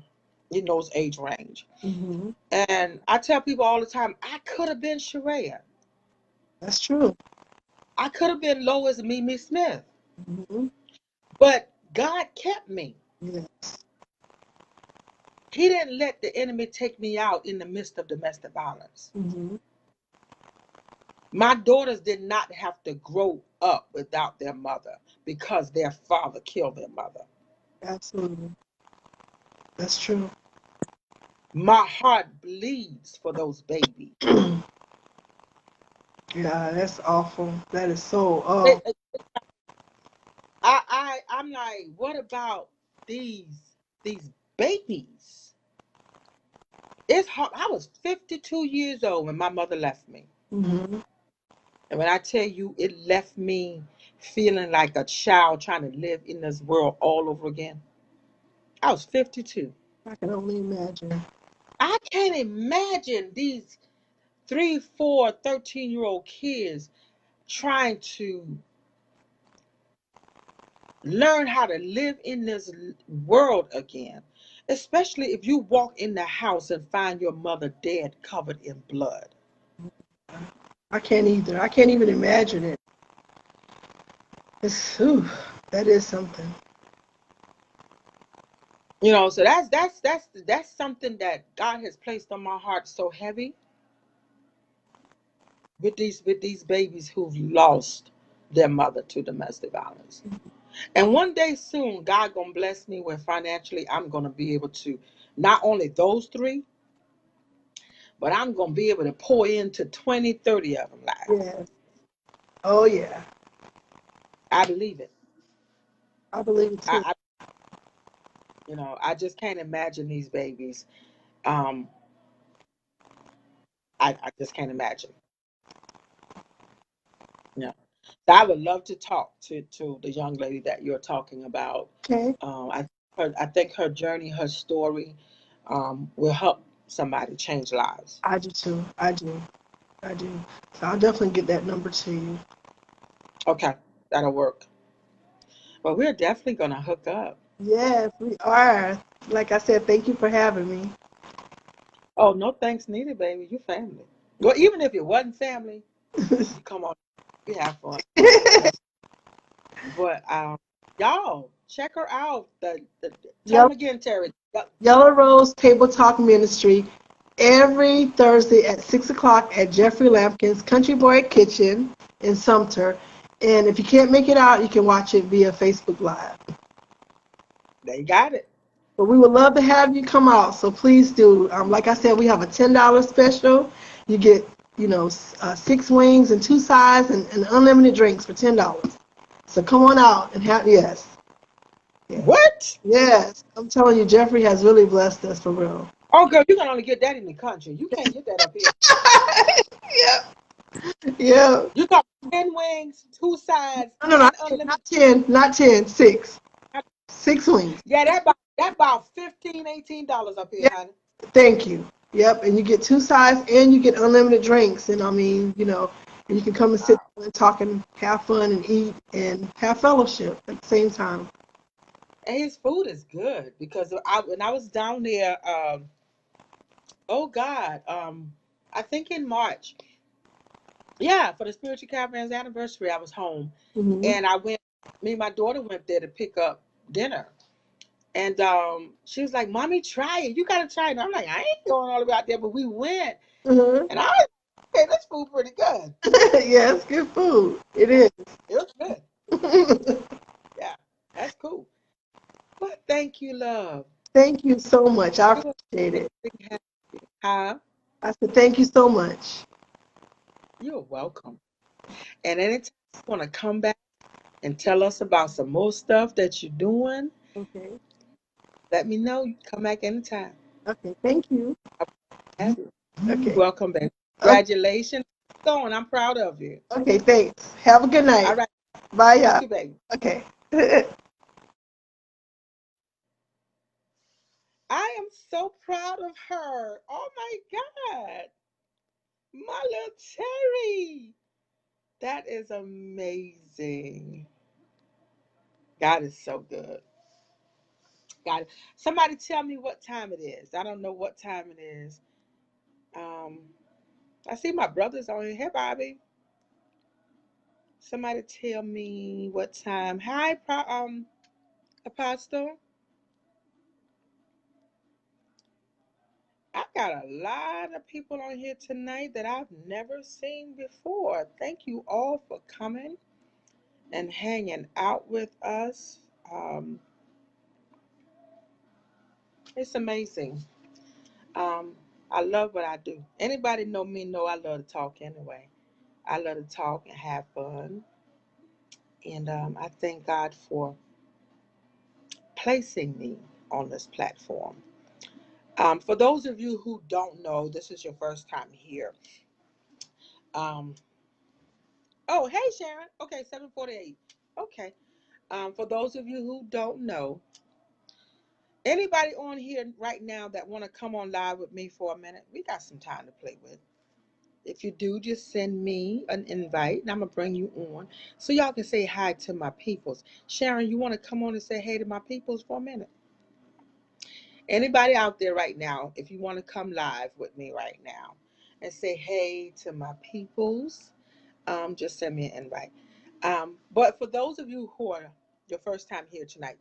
in those age range. Hmm. And I tell people all the time, I could have been Sherelle. That's true. I could have been Lois Mimi Smith. Hmm. But God kept me. Yes. He didn't let the enemy take me out in the midst of domestic violence. Hmm. My daughters did not have to grow up without their mother because their father killed their mother. Absolutely. That's true. My heart bleeds for those babies. Yeah, that's awful. That is so. It, Oh, it- I'm like, what about these babies? It's hard. I was 52 years old when my mother left me. hmm, And when I tell you it left me feeling like a child trying to live in this world all over again. I was 52. I can only imagine. I can't imagine these 3, 4, 13-year-old kids trying to learn how to live in this world again. Especially if you walk in the house and find your mother dead, covered in blood. I can't either. I can't even imagine it. It's, whew, that is something. So that's something that God has placed on my heart so heavy with these babies who've lost their mother to domestic violence. And one day soon, God gonna bless me where financially I'm gonna be able to not only those three, but I'm gonna be able to pour into 20, 30 of them lives. Yes. Oh, yeah. I believe it. I believe it too. I just can't imagine these babies. Um, I just can't imagine. Yeah. So I would love to talk to the young lady that you're talking about. Okay. I think her journey, her story, will help somebody change lives. I do too. I do. I do. So I'll definitely get that number to you. Okay, that'll work. But we're definitely gonna hook up. Yes, we are. Like I said, thank you for having me. Oh, no thanks needed, baby. You family. Well, even if it wasn't family, you come on, we have fun. But y'all check her out. Tell them Yellow, again, Terry. Yellow Rose Table Talk Ministry every Thursday at 6 o'clock at Jeffrey Lampkin's Country Boy Kitchen in Sumter. And if you can't make it out, you can watch it via Facebook Live. They got it. But we would love to have you come out, so please do. Like I said, we have a $10 special. You get 6 wings and 2 sides and unlimited drinks for $10. So come on out and have, yes. Yes. What? Yes. I'm telling you, Jeffrey has really blessed us for real. Oh, girl, you can only get that in the country. You can't get that up here. Yeah. Yeah. You got 10 wings, 2 sides, No, and not unlimited. 10, not 10, 6. 6 wings. Yeah, that about $15, $18 up here, Yeah. honey. Thank you. Yep. And you get 2 sides and you get unlimited drinks. And I mean, and you can come and sit Wow. and talk and have fun and eat and have fellowship at the same time. And his food is good because when I was down there, oh God, I think in March, yeah, for the Spiritual Caravans anniversary, I was home, Hmm. and me and my daughter went there to pick up dinner. And she was like, "Mommy, try it. You gotta try it." And I'm like, "I ain't going all the way out there," but we went, Hmm. and I was okay. This food pretty good. Yeah, it's good food. It Yeah, is. it was good. Yeah, that's cool. But thank you, love. Thank you so much. I It was appreciate it. amazing having you. Huh? I said thank you so much. You're welcome. And anytime you want to come back and tell us about some more stuff that you're doing, Okay. let me know. You can come back anytime. Okay. Thank you. Have you. Okay. Welcome back. Okay. Congratulations. Going. I'm proud of you. Okay. Thanks. Have a good All night. right. Bye, You y'all. too, baby. Okay. I am so proud of her. Oh my God. My little Terry. That is amazing. God is so good. God. Somebody tell me what time it is. I don't know what time it is. Um, I see my brother's on here. Hey, Bobby. Somebody tell me what time. Hi, Apostle. I've got a lot of people on here tonight that I've never seen before. Thank you all for coming and hanging out with us. Um, it's amazing. Um, I love what I do. Anybody know me know I love to talk anyway. I love to talk and have fun. And I thank God for placing me on this platform. For those of you who don't know, this is your first time here. Um, oh, hey, Sharon. Okay, 7:48. Okay. For those of you who don't know, anybody on here right now that want to come on live with me for a minute, we got some time to play with. If you do, just send me an invite and I'm going to bring you on so y'all can say hi to my peoples. Sharon, you want to come on and say hey to my peoples for a minute? Anybody out there right now, if you want to come live with me right now and say hey to my peoples, just send me an invite. But for those of you who are your first time here tonight,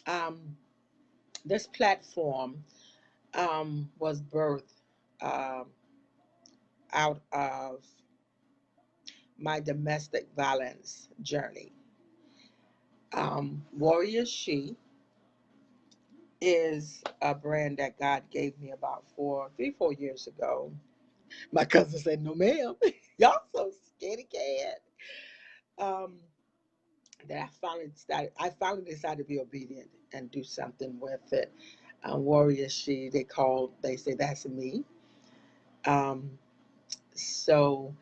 um, this platform was birthed um, out of my domestic violence journey. WarriorShe is a brand that God gave me about 4 years ago. My cousin said, "No, ma'am, y'all so scaredy cat." Um, that I finally decided to be obedient and do something with it. WarriorShe, they say that's me. Um, so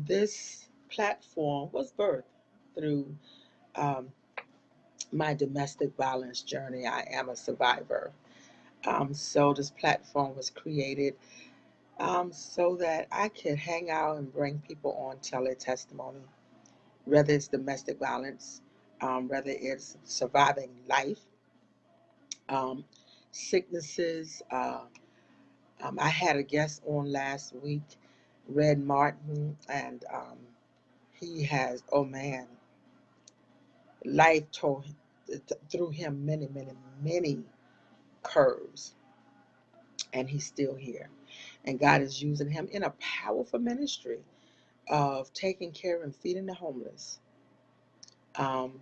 this platform was birthed through um, my domestic violence journey. I am a survivor. So this platform was created so that I could hang out and bring people on, tell their testimony, whether it's domestic violence, whether it's surviving life, um, sicknesses. I had a guest on last week, Red Martin, and he has, oh man, life threw him many, many, many curves, and he's still here. And God is using him in a powerful ministry of taking care and feeding the homeless. Um,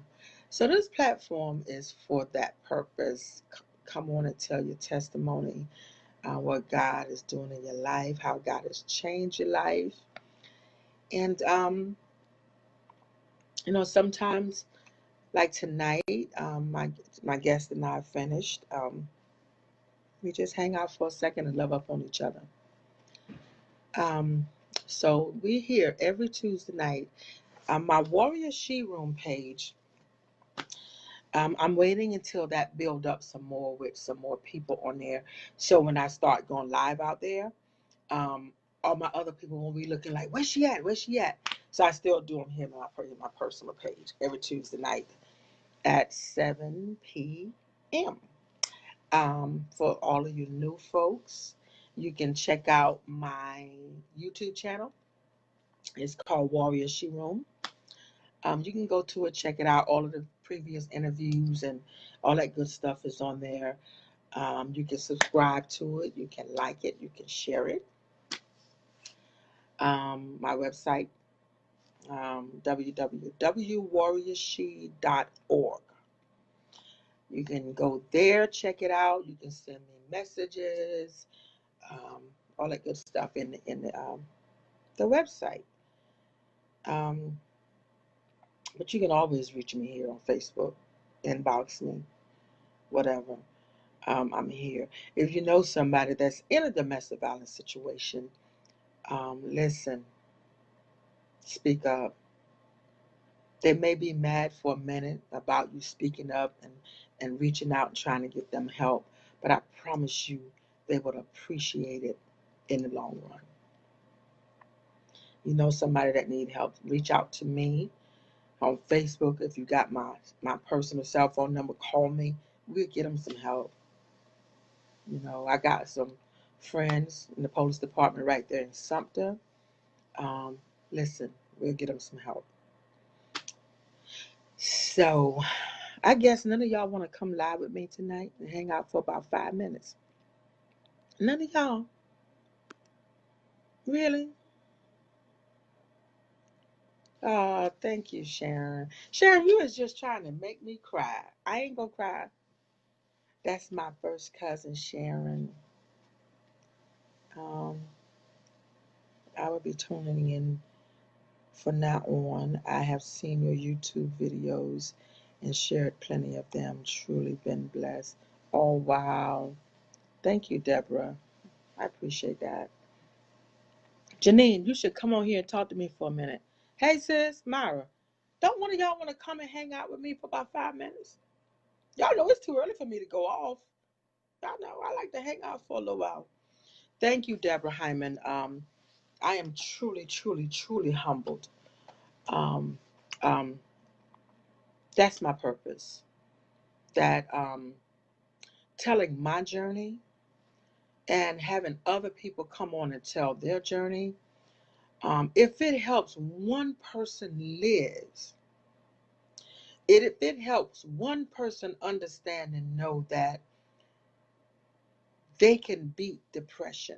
so this platform is for that purpose. Come on and tell your testimony. what God is doing in your life, how God has changed your life. And, sometimes, like tonight, my guest and I finished. We just hang out for a second and love up on each other. Um, so we're here every Tuesday night. My WarriorShe Room page, I'm waiting until that build up some more with some more people on there. So when I start going live out there, um, all my other people will be looking like, where's she at? Where's she at? So I still do them here on my personal page every Tuesday night at 7 p.m. For all of you new folks, you can check out my YouTube channel. It's called WarriorShe Room. You can go to it, check it out. All of the previous interviews and all that good stuff is on there. You can subscribe to it. You can like it. You can share it. My website, www.warriorshe.org. You can go there, check it out. You can send me messages, all that good stuff in the website. Um, but you can always reach me here on Facebook, inbox me, whatever. I'm here. If you know somebody that's in a domestic violence situation, listen, speak up. They may be mad for a minute about you speaking up and reaching out and trying to get them help, but I promise you they would appreciate it in the long run. You know somebody that need help, reach out to me on Facebook. If you got my personal cell phone number, call me. We'll get them some help. I got some friends in the police department right there in Sumter. Um, Listen, we'll get them some help. So I guess none of y'all want to come live with me tonight and hang out for about 5 minutes. None of y'all. Really? Oh, thank you, Sharon. Sharon, you was just trying to make me cry. I ain't gonna cry. That's my first cousin, Sharon. Um, I will be tuning in from now on. I have seen your YouTube videos and shared plenty of them. Truly been blessed. Oh, wow. Thank you, Deborah. I appreciate that. Janine, you should come on here and talk to me for a minute. Hey, sis, Myra, don't one of y'all want to come and hang out with me for about 5 minutes? Y'all know it's too early for me to go off. Y'all know I like to hang out for a little while. Thank you, Deborah Hyman. I am truly, truly, truly humbled. Um, um, that's my purpose. That telling my journey and having other people come on and tell their journey. If it helps one person live, if it helps one person understand and know that they can beat depression.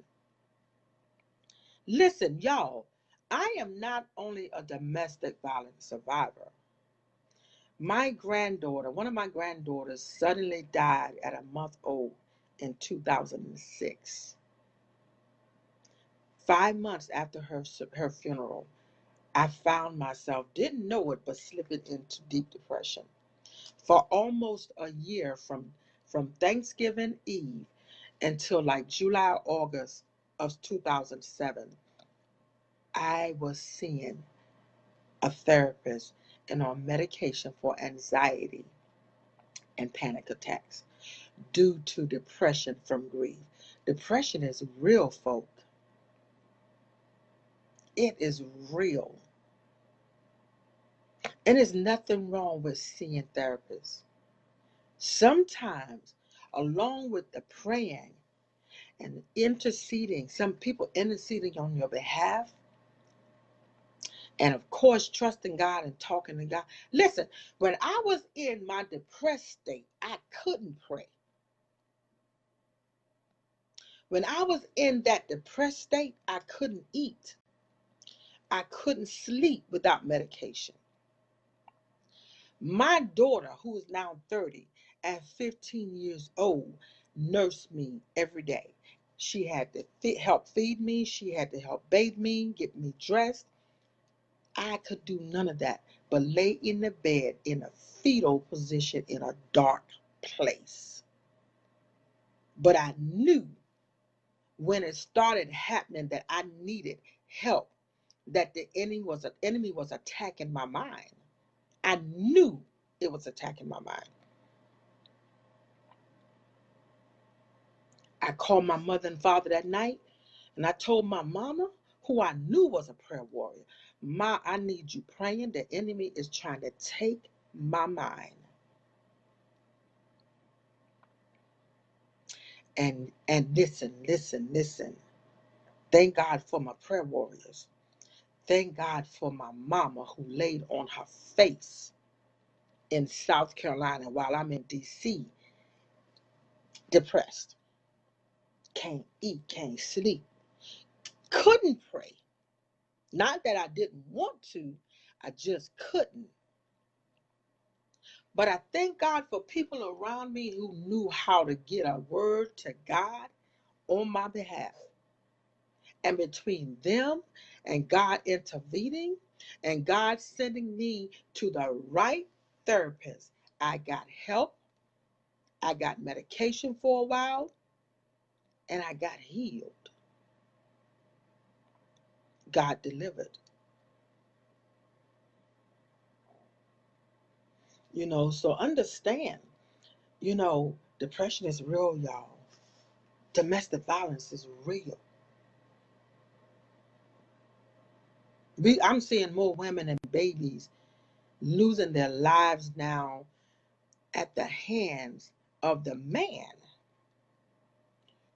Listen, y'all, I am not only a domestic violence survivor. One of my granddaughters, suddenly died at a month old in 2006. 5 months after her funeral, I found myself, didn't know it, but slipping into deep depression. For almost a year from Thanksgiving Eve until like July, August of 2007, I was seeing a therapist and on medication for anxiety and panic attacks due to depression from grief. Depression is real, folk. It is real. And there's nothing wrong with seeing therapists. Sometimes, along with the praying and interceding, some people interceding on your behalf, and of course, trusting God and talking to God. Listen, when I was in my depressed state, I couldn't pray. When I was in that depressed state, I couldn't eat. I couldn't sleep without medication. My daughter, who is now 30, at 15 years old, nursed me every day. She had to help feed me. She had to help bathe me, get me dressed. I could do none of that but lay in the bed in a fetal position in a dark place. But I knew when it started happening that I needed help, that the enemy was attacking my mind. I knew it was attacking my mind. I called my mother and father that night, and I told my mama, who I knew was a prayer warrior, Ma, I need you praying. The enemy is trying to take my mind. And listen. Thank God for my prayer warriors. Thank God for my mama who laid on her face in South Carolina while I'm in DC, depressed. Can't eat, can't sleep. Couldn't pray. Not that I didn't want to, I just couldn't. But I thank God for people around me who knew how to get a word to God on my behalf. And between them and God intervening and God sending me to the right therapist, I got help. I got medication for a while, and I got healed. God delivered. So understand, depression is real, y'all. Domestic violence is real. I'm seeing more women and babies losing their lives now at the hands of the man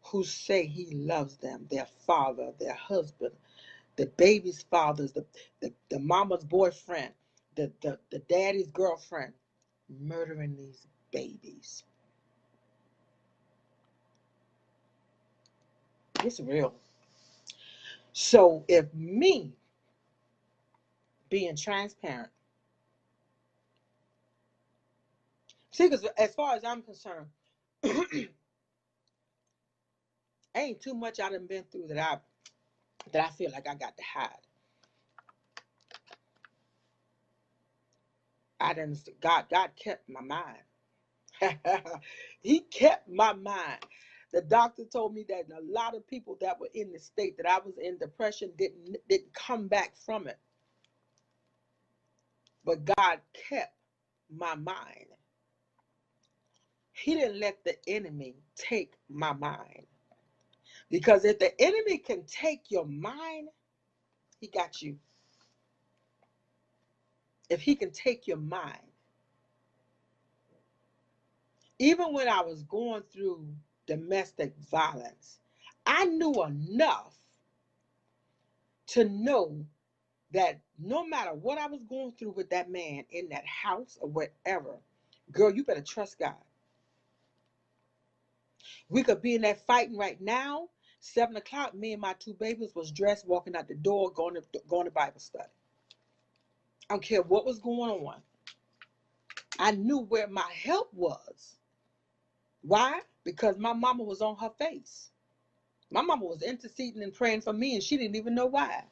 who say he loves them, their father, their husband, the baby's fathers, the mama's boyfriend, the daddy's girlfriend, murdering these babies. It's real. So if me being transparent, see, because as far as I'm concerned, ain't too much I done been through that I feel like I got to hide. God kept my mind. He kept my mind. The doctor told me that a lot of people that were in the state that I was in, depression, didn't come back from it. But God kept my mind. He didn't let the enemy take my mind. Because if the enemy can take your mind, he got you. If he can take your mind. Even when I was going through domestic violence, I knew enough to know that no matter what I was going through with that man in that house or whatever, girl, you better trust God. We could be in that fighting right now. 7 o'clock, me and my two babies was dressed, walking out the door, going to Bible study. I don't care what was going on. I knew where my help was. Why? Because my mama was on her face. My mama was interceding and praying for me, and she didn't even know why.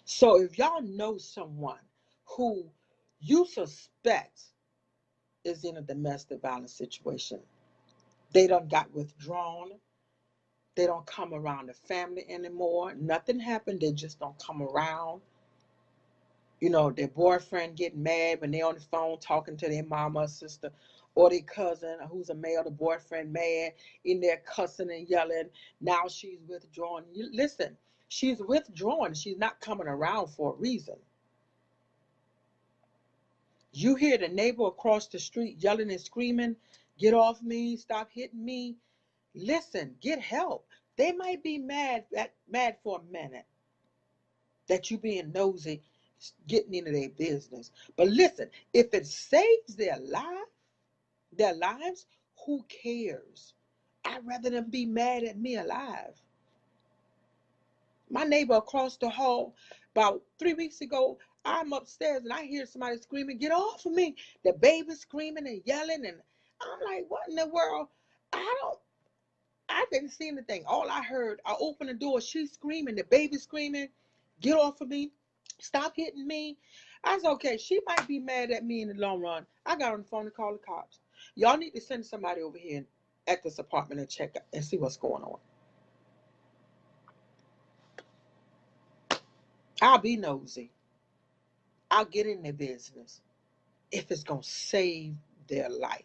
So if y'all know someone who you suspect is in a domestic violence situation, they done got withdrawn. They don't come around the family anymore. Nothing happened. They just don't come around. Their boyfriend getting mad when they on the phone talking to their mama or sister or their cousin who's a male, the boyfriend mad, in there cussing and yelling. Now she's withdrawn. Listen, she's withdrawn. She's not coming around for a reason. You hear the neighbor across the street yelling and screaming, "Get off me, stop hitting me." Listen, get help. They might be mad for a minute that you being nosy, getting into their business. But listen, if it saves their lives, who cares? I'd rather them be mad at me alive. My neighbor across the hall, about 3 weeks ago, I'm upstairs and I hear somebody screaming, "Get off of me." The baby's screaming and yelling, and I'm like, what in the world? I didn't see anything. All I heard, I opened the door, she's screaming, the baby's screaming, get off of me, stop hitting me. I said, okay, she might be mad at me in the long run. I got on the phone to call the cops. Y'all need to send somebody over here at this apartment and check and see what's going on. I'll be nosy. I'll get in their business if it's going to save their life.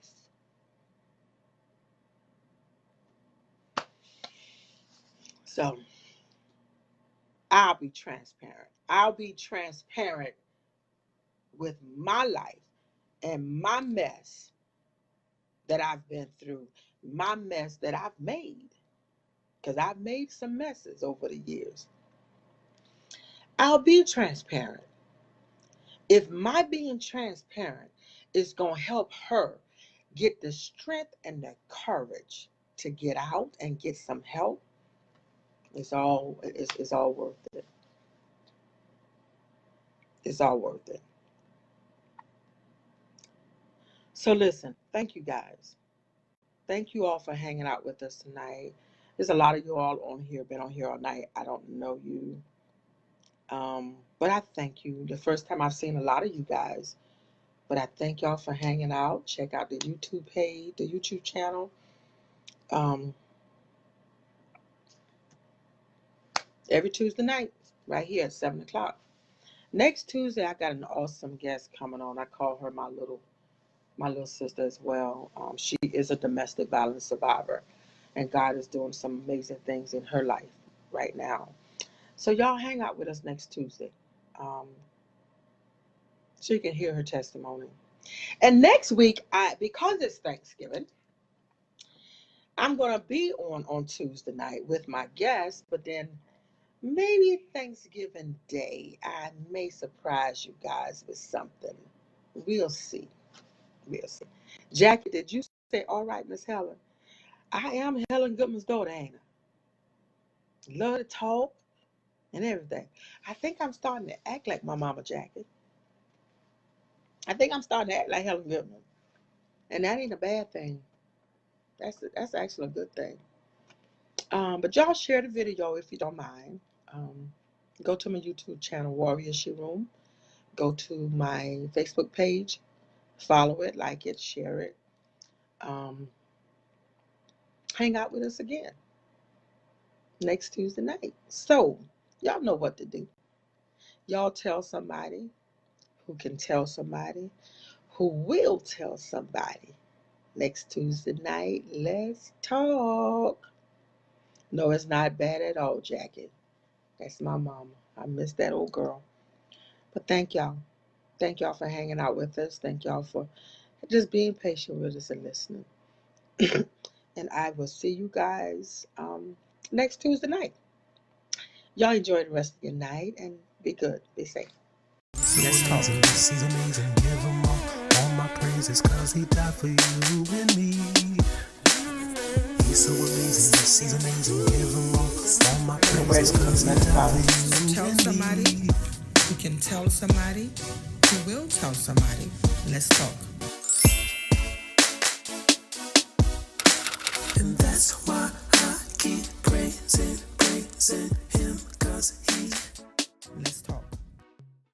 So I'll be transparent. I'll be transparent with my life and my mess that I've been through, my mess that I've made, because I've made some messes over the years. I'll be transparent. If my being transparent is going to help her get the strength and the courage to get out and get some help, it's all worth it. It's all worth it. So listen, thank you guys. Thank you all for hanging out with us tonight. There's a lot of you all on here, been on here all night. I don't know you. But I thank you. The first time I've seen a lot of you guys. But I thank y'all for hanging out. Check out the YouTube page, the YouTube channel. Every Tuesday night, right here at 7 o'clock. Next Tuesday, I got an awesome guest coming on. I call her my little sister as well. She is a domestic violence survivor, and God is doing some amazing things in her life right now. So y'all hang out with us next Tuesday, so you can hear her testimony. And next week, because it's Thanksgiving, I'm gonna be on Tuesday night with my guest, but then maybe Thanksgiving Day, I may surprise you guys with something. We'll see. We'll see. Jackie, did you say, all right, Miss Helen? I am Helen Goodman's daughter, ain't I? Love to talk and everything. I think I'm starting to act like my mama Jackie. I think I'm starting to act like Helen Goodman. And that ain't a bad thing. That's actually a good thing. But y'all share the video if you don't mind. Go to my YouTube channel, WarriorShe Room. Go to my Facebook page. Follow it, like it, share it. Hang out with us again next Tuesday night. So, y'all know what to do. Y'all tell somebody who can tell somebody who will tell somebody. Next Tuesday night, let's talk. No, it's not bad at all, Jackie. That's my mama. I miss that old girl. But thank y'all. Thank y'all for hanging out with us. Thank y'all for just being patient with us and listening. And I will see you guys next Tuesday night. Y'all enjoy the rest of your night and be good. Be safe. Let's talk. He's amazing. Give him all my praises, cause he died for you and me. He's so amazing. Yes, he's amazing. Give him all my praises, cause he died for you Tell and somebody me. who can tell somebody who will tell somebody. Let's talk.